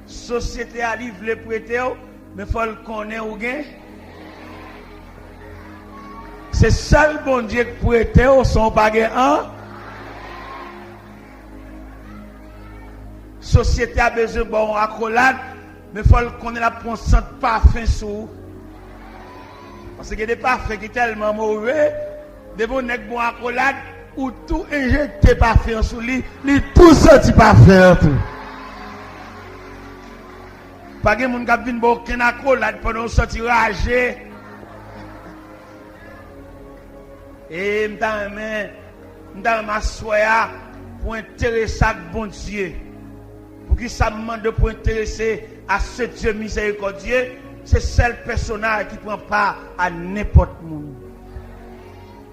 Speaker 1: Société a livré le prêter mais faut le connaître ou gain. C'est seul bon Dieu qui prêter au son pas gain. Société a besoin de bon accolade mais faut le connaître la prendre parfum sous. Parce que des parfums qui sont tellement mauvais, des bons nèg bon accolade ou tout injecté parfum sous lui, tout sorti parfum tout. Pas de monde qui vient bon aucun accolade pendant sorti ragé. Et m'ta m'assoya pour intéresser à bon Dieu. Pour qui ça me demande pour intéresser à ce Dieu miséricordieux, c'est seul personnage qui prend part à n'importe monde.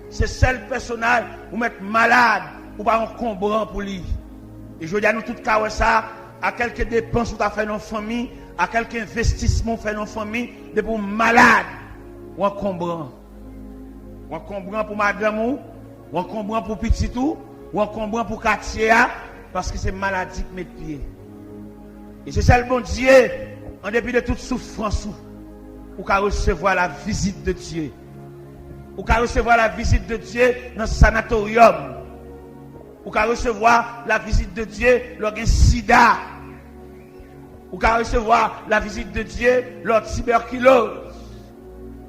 Speaker 1: C'est seul personnage où mettre malade ou pas encombrant pour lui. Et je dis à nous tout cas ça, à quelques dépenses ou t'as fait dans famille, à quelques investissements fait dans famille, de pour malade ou encombrant. Ou encombrant pour madame ou encombrant pour petit ou encombrant pour quartier parce que c'est maladie qui met pied. Et c'est ça le bon Dieu, en dépit de toute souffrance, ou qu'à recevoir la visite de Dieu. Ou qu'à recevoir la visite de Dieu dans le sanatorium. Ou qu'à recevoir la visite de Dieu lors d'un sida. Ou qu'à recevoir la visite de Dieu lors de tuberculose.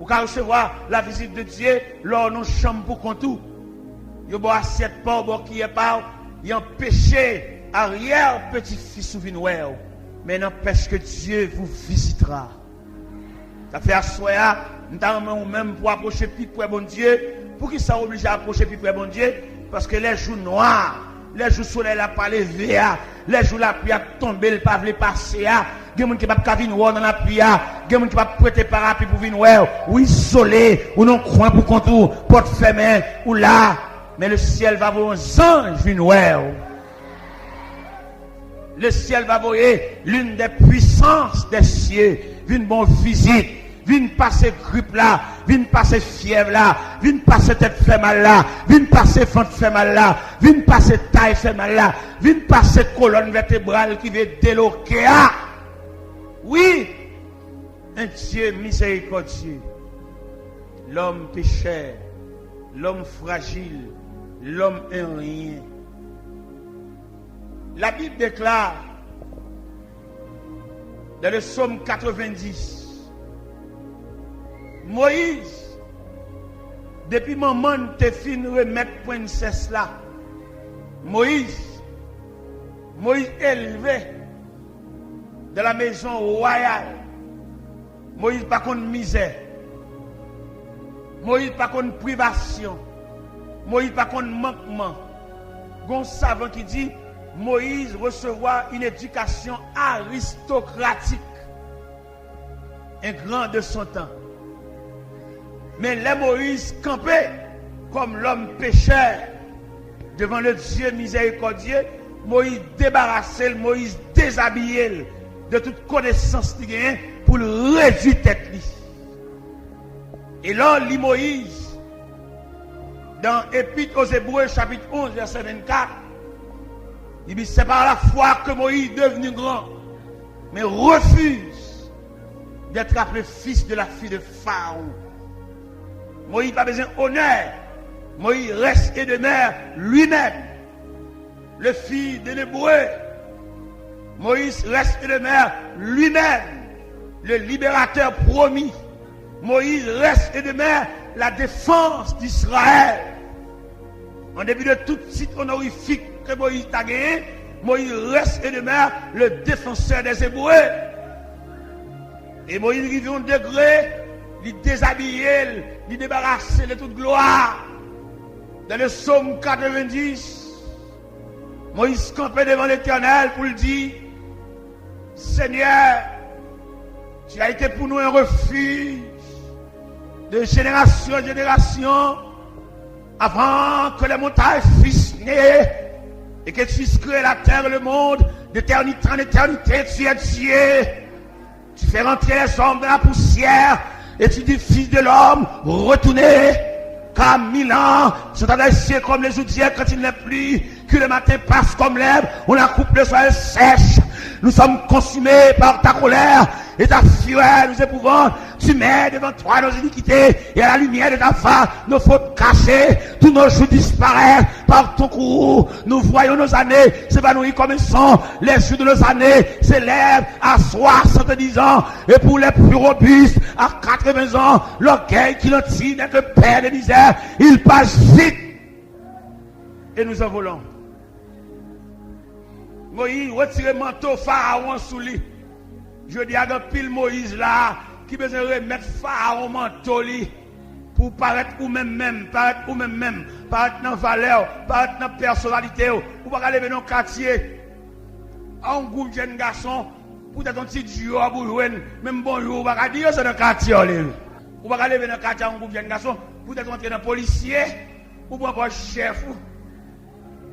Speaker 1: Ou qu'à recevoir la visite de Dieu lors de nos chambres pour contour. Il y a un assiette pas, qui est pas, il y a un péché arrière petit-fils ou vinouer. Mais n'empêche que Dieu vous visitera. Ça fait assoya, nous même pour approcher plus près bon Dieu. Pour qui ça oblige à approcher plus près bon Dieu? Parce que les jours noirs, les jours soleil n'a pas levé, les jours la pluie a tombé, le pas veut passer. Il y a des gens qui ne peuvent pas venir dans la pluie, il y a des gens qui ne peuvent pas prêter parapluie pour venir. Oui, soleil, ou non coin pour contour, porte fermée, ou là. Mais le ciel va voir un ange venir. Le ciel va voir l'une des puissances des cieux. Vine bon visite. Vine passer grippe là. Vine passer fièvre là. Vine passer tête fait mal là. Vine passer ventre fait mal là. Vine passer taille fait mal là. Vine passer colonne vertébrale qui veut déloquer. Oui. Un Dieu miséricordieux. L'homme pécheur. L'homme fragile. L'homme un rien. La Bible déclare dans le psaume 90, Moïse, depuis maman te fin remettre princesse là, Moïse élevé de la maison royale, Moïse pas contre misère, Moïse pas contre privation, Moïse pas contre manquement. Gon savant qui dit Moïse recevra une éducation aristocratique, un grand de son temps. Mais les Moïse campait comme l'homme pécheur devant le Dieu miséricordieux. Moïse débarrassé, Moïse déshabillé de toute connaissance qu'il a pour le réduire tête. Et là, lit Moïse dans Épître aux Hébreux chapitre 11 verset 24. Il dit, c'est par la foi que Moïse est devenu grand, mais refuse d'être appelé fils de la fille de Pharaon. Moïse n'a pas besoin d'honneur. Moïse reste et demeure lui-même, le fils de l'Hébreu. Moïse reste et demeure lui-même, le libérateur promis. Moïse reste et demeure la défense d'Israël. En début de tout site honorifique que Moïse a gagné, Moïse reste et demeure le défenseur des Hébreux. Et Moïse arrive à un degré, il déshabille, il débarrasse de toute gloire. Dans le psaume 90, Moïse campait devant l'Éternel pour lui dire, Seigneur, tu as été pour nous un refuge, de génération en génération, avant que les montagnes fussent nées et que tu puisses créer la terre et le monde, d'éternité en éternité, tu es Dieu. Tu fais rentrer les hommes dans la poussière et tu dis, fils de l'homme, retournez, car 1000 ans sont adressés comme les jours d'hier quand il n'est plus, que le matin passe comme l'herbe, on la coupe le soir sèche. Nous sommes consumés par ta colère et ta fureur nous épouvante. Tu mets devant toi nos iniquités et à la lumière de ta face nos fautes cachées. Tous nos jours disparaissent par ton courroux. Nous voyons nos années s'évanouir comme un sang. Les jours de nos années s'élèvent à 70 ans. Et pour les plus robustes, à 80 ans, l'orgueil qui l'en tire n'est que père de misère. Il passe vite. Et nous en volons. Moïse, retirez le manteau Pharaon sous lui. Je dis à un pile Moïse là, qui besoin de remettre Pharaon manteau lui, pour paraître ou même, paraître dans valeur, paraître dans personnalité, ou pas aller dans le quartier, un groupe de jeunes garçons, pour être un petit duo, pour jouer, même bonjour, ou pas dire c'est dans le quartier, ou pas aller dans le quartier, un groupe de jeunes garçons, pour être entrer dans le policier, ou pas un chef,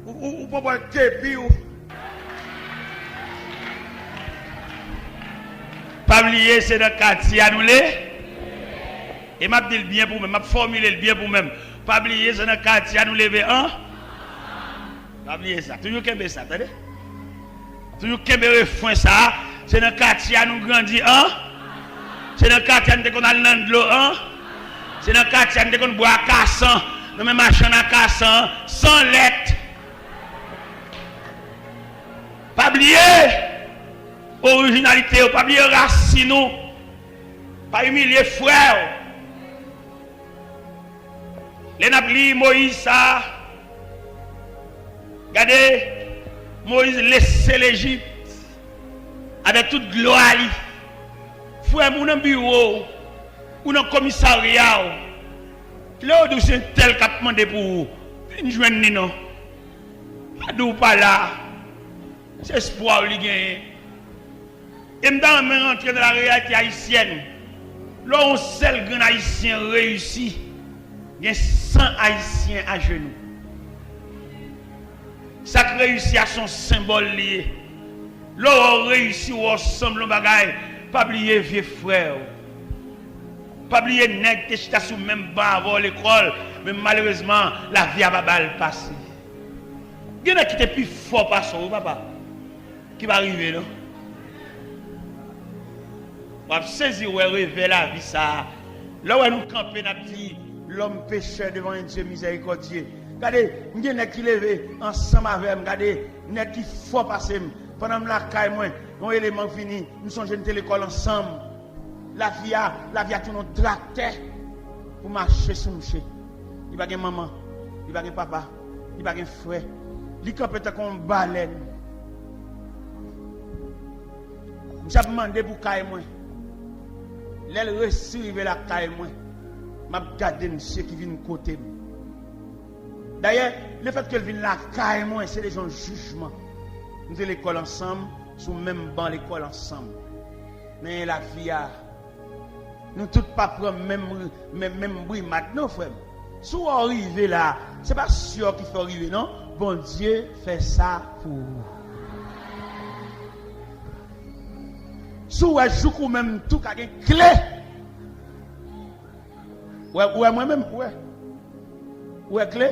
Speaker 1: ou pas un képi, pas oublier, c'est dans le quartier à nous les. Et m'a dit le bien pour moi, m'a formulé le bien pour moi. Pas oublier, c'est dans le quartier à nous lever un. Pas oublier ça. Toujours qu'aimer ça, attendez. Toujours qu'aimer refrain ça. C'est dans le quartier à nous grandir un. C'est dans le quartier à nous qu'on a de l'eau un. C'est dans le quartier à nous qu'on boit à cassan. Dans mes machines à cassan, sans lettre. Pas oublier. Originalité, pas oublier racine, pas humilier frère. Les napli Moïse ça. Regardez, Moïse laissait l'Égypte avec toute gloire. Frère, mon un bureau, ou un commissariat. Là où c'est tel qu'a demandé pour vous. Une journée non. Pas là. C'est espoir lui gagner. Et maintenant, on rentre dans la réalité haïtienne. Là, on seul grand haïtien réussi. Il y a 100 haïtiens à genoux. Ça réussit à son symbole lié. Là, on réussit ensemble le bagaille. Pas oublier vieux frère. Pas oublier nèg qui est sous même banc avant l'école. Mais malheureusement, la vie a pas mal passé. Il y en a qui étaient plus fort par son papa. Qui va arriver là? On va saisir ou révéler la vie ça. Là où nous campons, nous dit l'homme pécheur devant un Dieu miséricordieux. Regardez, nous sommes qui levé ensemble avec nous. Regardez, nous sommes qui faut passer. Pendant que la caille, nos éléments finis, nous sommes jeunes l'école ensemble. La vie a tout notre tracteur pour marcher sur le marché. Il n'y a pas de maman, il n'y a pas de papa, il n'y a pas de frère. Il y a peut-être qu'on baleine. Je vais demander pour caille. L'aile receive la caille moi. M'a garder monsieur qui vient côté. D'ailleurs, le fait qu'elle vienne la caille moi, c'est des gens jugement. Nous faisons l'école ensemble, sous même banc l'école ensemble. Mais la vie a nous tous pas prendre même bruit maintenant frère. Si vous arrivez là, c'est pas sûr qu'il faut arriver non. Bon Dieu fait ça pour vous. Si vous jouez même tout a une clé. Ouais moi-même ouais clé.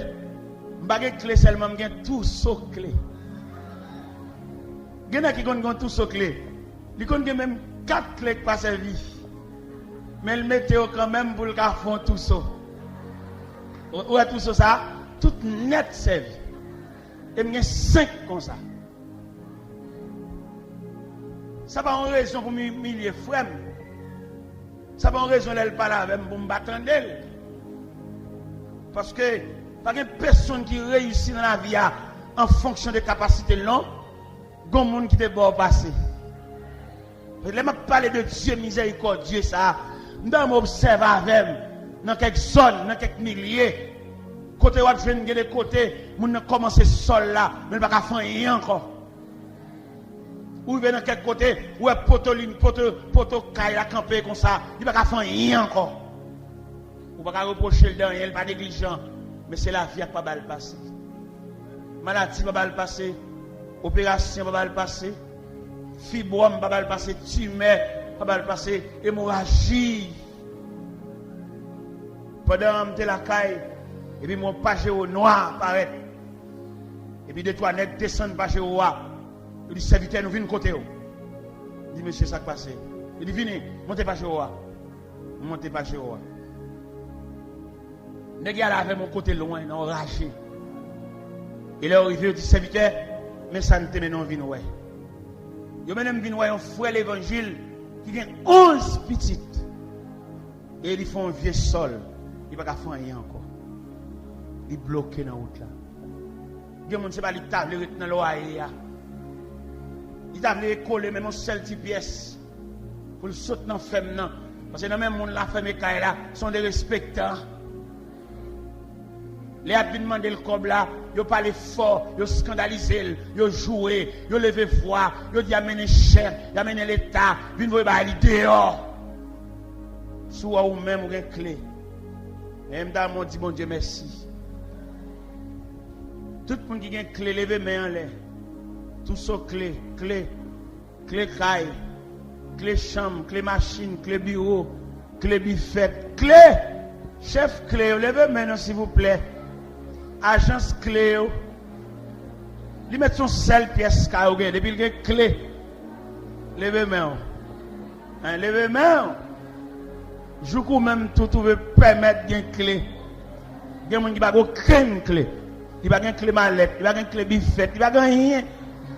Speaker 1: Pas une clé seulement j'ai tout sauf clé. Gena qui connaît tout sauf clé. Il connaît même 4 clés qui pas servi. Mais le météo quand même pour le faire tout ça. Ouais tout ça tout net servi. Et j'ai 5 comme ça. Ça pas en raison pour m'humilier frère. Ça pas en raison d'elle parler avec pour me battre d'elle. Parce que pas une personne qui réussit dans la vie en fonction de capacité non, gon monde qui te bon passer. Là m'a parler de Dieu miséricordieux ça. Nous m'observe avec dans quelques zones, dans quelques milliers. Côté où je viens de côté, moun commence sol là, mais pas faire rien encore. Ou bien dans quel côté, ou est poto caille à camper comme ça, il va pas faire rien encore. Ou pas reprocher le dernier, pas négligent. Mais c'est la vie qui va pas le passer. Maladie va pas le passer. Opération va pas le passer. Fibrome va pas le passer. Tumeur va pas le passer. Hémorragie. Pendant que la caille, et puis mon page au noir paraît. Et puis deux trois nègres descendent page au noir. Il dit serviteur nous venons côté. Il dit monsieur ça qui passe. Il dit venez, montez page au noir. Montez page au noir. Nèg y a avec mon côté loin, non raché. Et là arrivé il dit serviteur, mais ça ne te mène non vinn ouais. Yo même vinn ouais un frère l'évangile qui a 11 petites. Et ils font un vieux sol. Il va pas faire rien encore. Il bloqué dans la route là. Il ne sait pas il table dans l'oreille. Il table coller même un seul petit pièce pour le sauter dans femme non parce que dans même monde la femme et là sont des respectants. Les a demandé le cob là, yo parlé fort, yo scandalisé, yo joué, yo levé voix, yo dit amener chef, amener l'état, vinn voyer ba li dehors. Soit ou même ou une clé. Et m'dam dit bon Dieu merci. Tout le monde qui a une clé, levez main en l'air. Tout ça clé, clé caille, clé chambre, clé machine, clé bureau, clé buffet, clé. Chef clé, levez main s'il vous plaît. Agence clé. Lui met son seule pièce depuis il y a clé. Levez main. Levez main. Je peux même tout permettre d'une clé. Il y a des gens qui n'ont aucune clé. Il n'y a pas de clé mallette, il n'y a pas de clé buffet, il n'y a pas rien.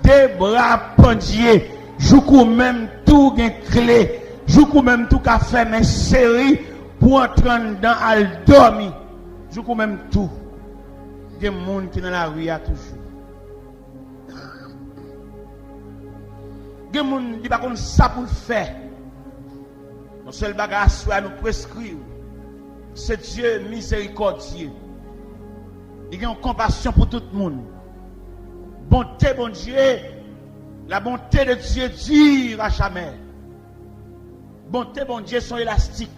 Speaker 1: Des bras pendiers. Je peux même tout une clé. Je peux même tout faire mes séries pour entrer dans al dormir. Je peux même tout. Il y a des gens qui sont dans la rue toujours. Il y a des gens qui ne savent pas ça pour le faire. Mon seul bagage à nous prescrire, c'est Dieu miséricordieux. Il y a une compassion pour tout le monde. Bonté, bon Dieu, la bonté de Dieu dure à jamais. Bonté, bon Dieu, sont élastiques.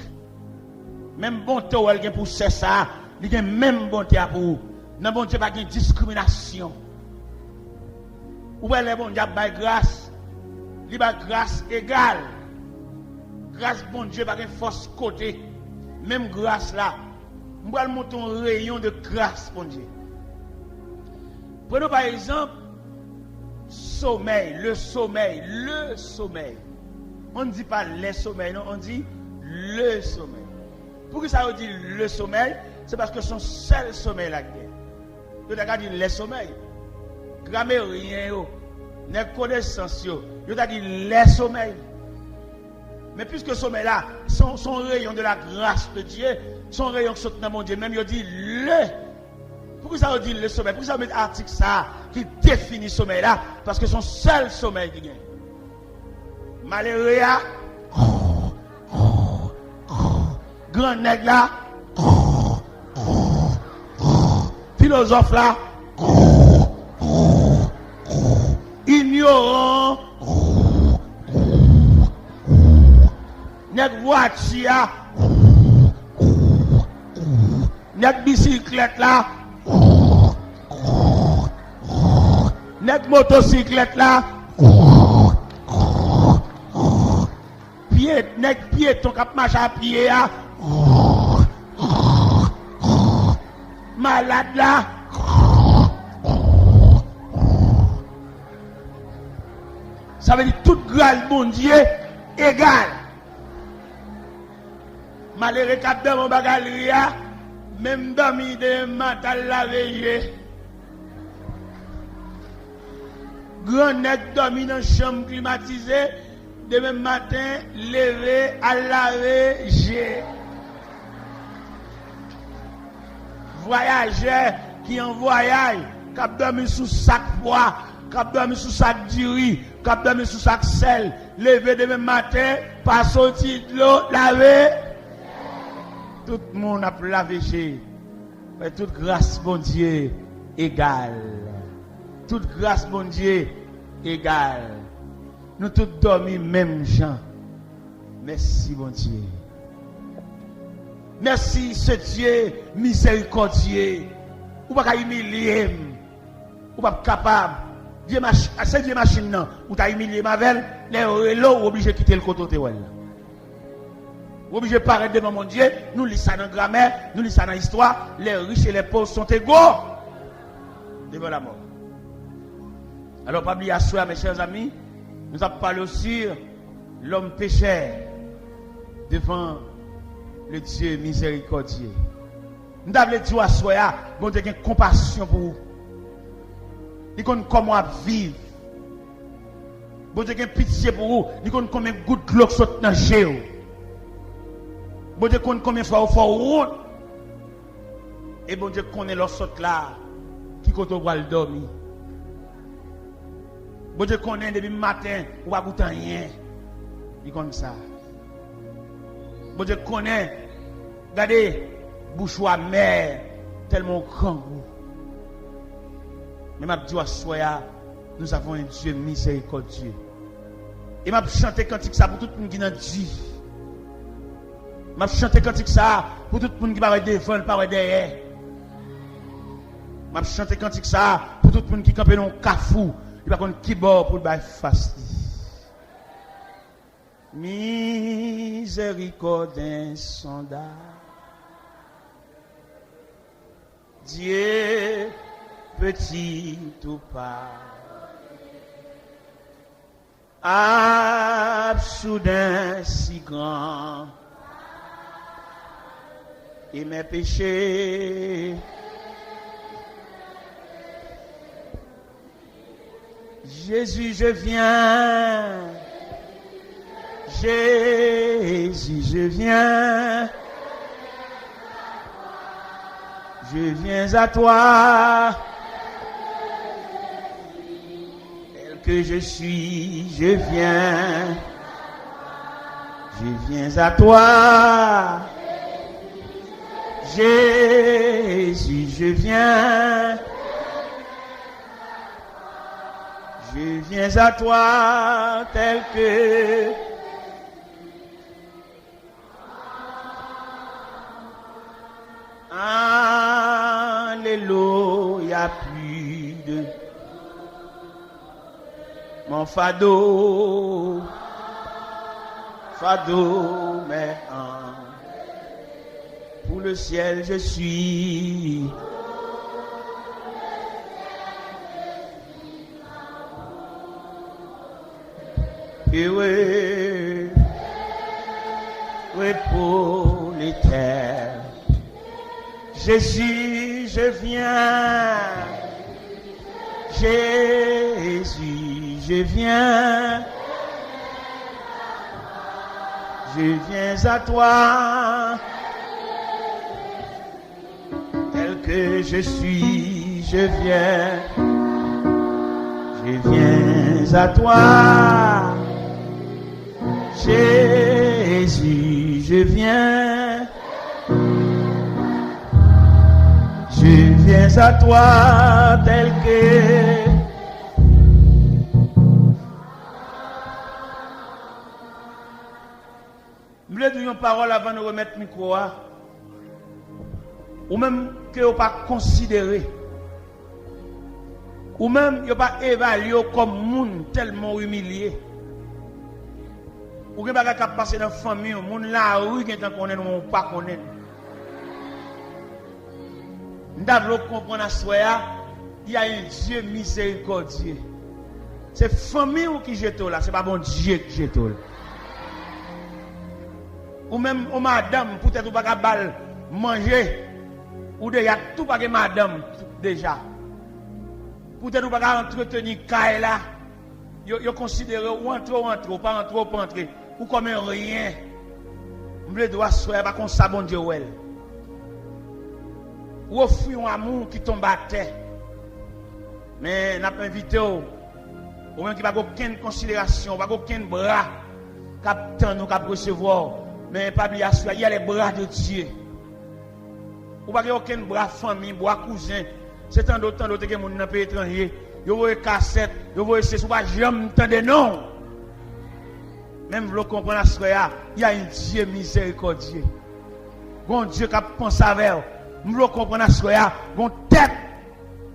Speaker 1: Même bonté, où elle pour ça, il y a même bonté pour vous. Non, bon Dieu, pas de discrimination. Où elle est bon Dieu, par grâce, il y a grâce égale. Grâce, bon Dieu, pas de force côté. Même grâce là. Nous allons monter un rayon de grâce, bon Dieu. Prenons par exemple sommeil, le sommeil. On ne dit pas les sommeils, non, on dit le sommeil. Pourquoi ça veut dire le sommeil? C'est parce que son seul sommeil là. Vous avez dit les sommeils. Grammairien, les connaissances, vous avez dit les sommeils. Mais puisque le sommeil là, son rayon de la grâce de Dieu, son rayon qui saute dans mon Dieu, même il dit le. Pourquoi ça veut dire le sommeil? Pourquoi ça veut dire article ça qui définit le sommeil là? Parce que son seul sommeil qui gagne. Malheureux là, grand nègre là, philosophe là, ignorant, nègre voiture, nègre bicyclette là, nègre motocyclette là, nègre piéton qui marche à pied là, malade là, ça veut dire toute grâce bon Dieu égale. Malheureux cap dans mon bagage même dormi de mental la veille. Grand nègre dormi dans chambre climatisée, demain matin levé à laver j'ai. Voyageur qui en voyage, cap dormi sous sac poids, cap dormi sous sac diri, cap dormi sous sac sel, levé demain matin, pas sorti de l'eau, laver. Tout le monde a lavé chez. Mais toute grâce, bon Dieu, égale. Toute grâce, bon Dieu, égale. Nous tous dormons même gens. Merci, bon Dieu.
Speaker 2: Merci ce Dieu miséricordieux. Ou pas humilier. Ou pas capable. C'est Dieu machine non. Ou t'as humilié Mavel, les relos obligé de quitter le côté ou obligé de paraître devant mon Dieu. Nous lisons ça dans la grammaire, nous lisons ça dans l'histoire. Les riches et les pauvres sont égaux devant la mort. Alors, pas oublier à soi, mes chers amis, nous avons parlé aussi l'homme pécheur devant le Dieu miséricordieux. Nous avons dit à soi, bon Dieu, une compassion pour vous. Il connaît comment vivre. Bon Dieu, une pitié pour vous. Il connaît combien de gouttes de l'eau sont dans le géo. Bon Dieu, connaît combien de fois vous faites route. Et bon Dieu, connaît leur saute là, qui compte au le dormir. Bon Dieu, connaît depuis le matin, ou pas goûter rien. Il comme ça. Bon Dieu, connaît, regardez, bouche amère, tellement grand. Mais m'a dit à soya, nous avons un Dieu miséricordieux. Et m'a chanté cantique ça pour tout le monde qui n'a dit. M'a chanté cantique ça pour tout le monde qui va devant, pas derrière. M'a chanté cantique ça pour tout le monde qui campe dans cafou, il va contre qui bord pour le bail face. Miséricorde insondable. Dieu petit ou pas, soudain si grand, et mes péchés, Jésus je viens, Jésus je viens, je viens à toi. Que je suis, je viens à toi, Jésus, je viens à toi tel que alléluia, plus de mon fado, mais pour le ciel je suis. Et oui, pour les terres, Jésus, je viens, Jésus, je viens à toi, tel que je suis, je viens à toi, Jésus, je viens à toi, tel que je voulais dire une parole avant de remettre le micro, ou même que vous pas considéré, ou même vous pas évalué comme monde tellement humilié, ou que pas capable passer dans la famille, monde la rue qui est connaît ou pas connaît. Nous devons comprendre à soi, il y a un Dieu miséricordieux. C'est famille qui jette là, c'est pas bon Dieu qui jette là. Ou même ou madame, peut-être ou pas capable manger, ou déjà tout pas que madame déjà. Peut-être ou pas entretenir caille là. Yo considéré ou entre ou pas entrer, ou comme rien. Me doit soir pas comme ça bon Dieu ouais. Ou offrir un amour qui tombe à terre. Mais n'a pas invité ou même qui pas aucune considération, pas aucun bras captant nous cap recevoir. Mais pas bien sûr, il y a les bras de Dieu. Ou pas aucun bras famille, bras cousin. C'est tant d'autres que mon dans pays étranger. Yo voyez cassette, yo voyez c'est pas jamais entendre non. Même vous comprenez à ce il y a un Dieu miséricordieux. gon Dieu qui pense avec vous. M'lo comprendre à soya, gon tête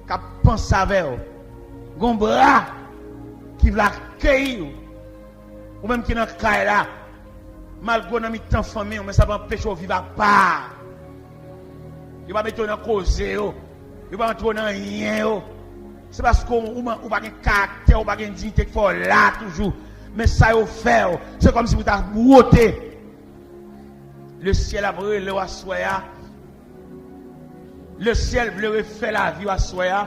Speaker 2: qui pense avec vous. Gon bras qui veut accueillir ou même qui dans caille là. Malgré dans mi-temps famille, mais ça va empêcher de vivre à part. Il va mettre dans cause, il va entrer dans rien. C'est parce qu'on n'a pas de caractère, on n'a pas de dignité qu'il faut là toujours. Mais ça, il fait. C'est comme si vous avez brouté. Le ciel a brûlé à soya. Le ciel veut refaire la vie à soya.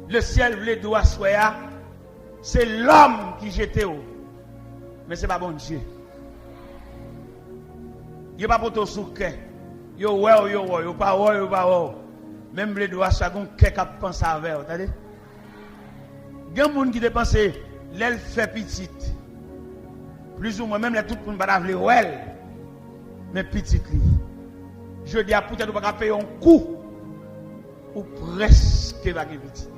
Speaker 2: Le ciel veut d'où à soya. C'est l'homme qui jette. Mais ce n'est pas bon Dieu. Il n'y a pas pour tout souquet. Yo pas. Même les doigts, ça gon quelqu'un pense avec, vous entendez? Il y a des gens qui dépensent l'aile fait petite. Plus ou moins même les tout le monde va vle well. Mais petite li. Je dis à peut-être pas payer un coup ou presque va petite.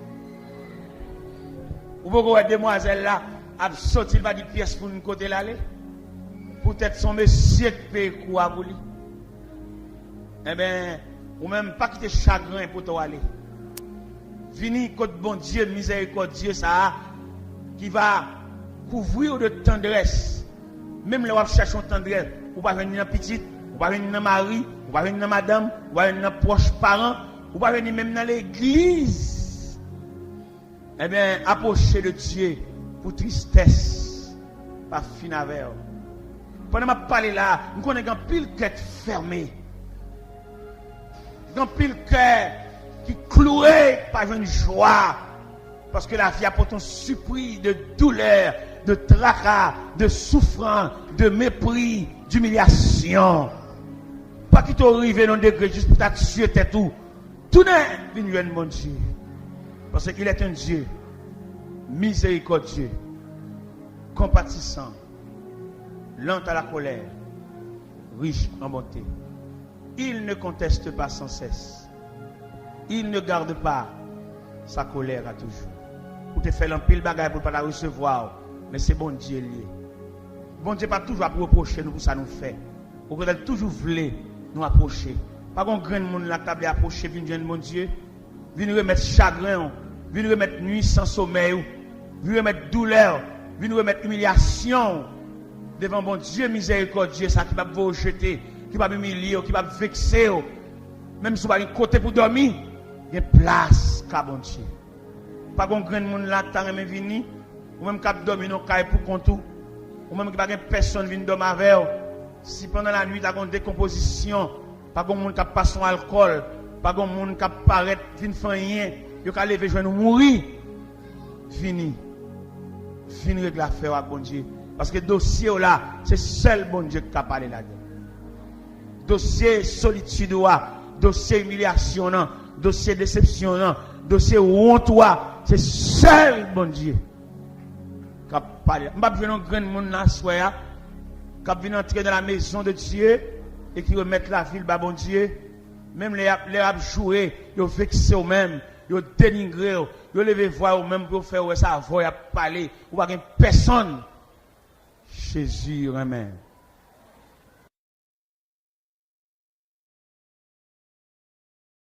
Speaker 2: Ou pourquoi demoiselle là a sorti va di pièce pour une côté l'aller. Peut-être son monsieur qui paye coup à vous. Eh bien, ou même pas quitter chagrin pour toi aller. Vini côté bon Dieu, miséricordieux ça qui va couvrir de tendresse. Même le chercher une tendresse, ou pas venir dans petite, ou pas venir dans mari, ou pas venir dans madame, ou pas venir dans proches parents, ou pas venir même dans l'église. Eh bien, approcher de Dieu pour tristesse, pas fin avec. Pendant que je parle là, nous connaissons un pile tête fermée. Un pile cœur qui cloué par une joie. Parce que la vie a pourtant surpris de douleur, de tracas, de souffrance, de mépris, d'humiliation. Pas qui t'arrive dans degré juste pour t'attirer tout. Tout n'est venu mon Dieu. Parce qu'il est un Dieu miséricordieux, compatissant, lent à la colère, riche en bonté. Il ne conteste pas sans cesse. Il ne garde pas sa colère à toujours. Pour te faire un pile bagaille pour ne pas la recevoir. Mais c'est bon Dieu lié. Bon Dieu pas toujours à reprocher nous pour ça nous fait. Au contraire, toujours voulait nous approcher. Pas qu'on grain de monde la table approcher, vient mon Dieu. Vient remettre chagrin, vient remettre nuit sans sommeil, vient remettre douleur, vient remettre humiliation devant bon Dieu miséricordieux, ça qui va vous jeter, qui va humilier, qui va vexer. Même si vous avez un côté pour dormir, il y a place qu'à bon Dieu. Pas qu'on grain de monde là, t'as même venu, ou même qu'à dormir dans caille pour compte, ou même qu'il n'y a personne qui vient dormir avec vous. Si pendant la nuit, il y a une décomposition, pas qu'on monde qui passe son alcool, pas qu'on monde qui paraît, vient faire rien, il a lever, je vais nous mourir. Fini. Fini avec l'affaire avec bon Dieu. Parce que le dossier là, c'est seul bon Dieu qui a parlé là-dedans. Dossier solitude, dossier humiliation, dossier déception, dossier honte, c'est seul bon Dieu qui a parlé. Je ne vais pas venir grand monde là, qui vient entrer dans la maison de Dieu et qui remettre la ville, bon Dieu. Même les jouer, ils vexé eux-mêmes, ils dénigré, ils levé voix eux-mêmes pour faire ça, voix parler, ou pas personne. Jésus, amen.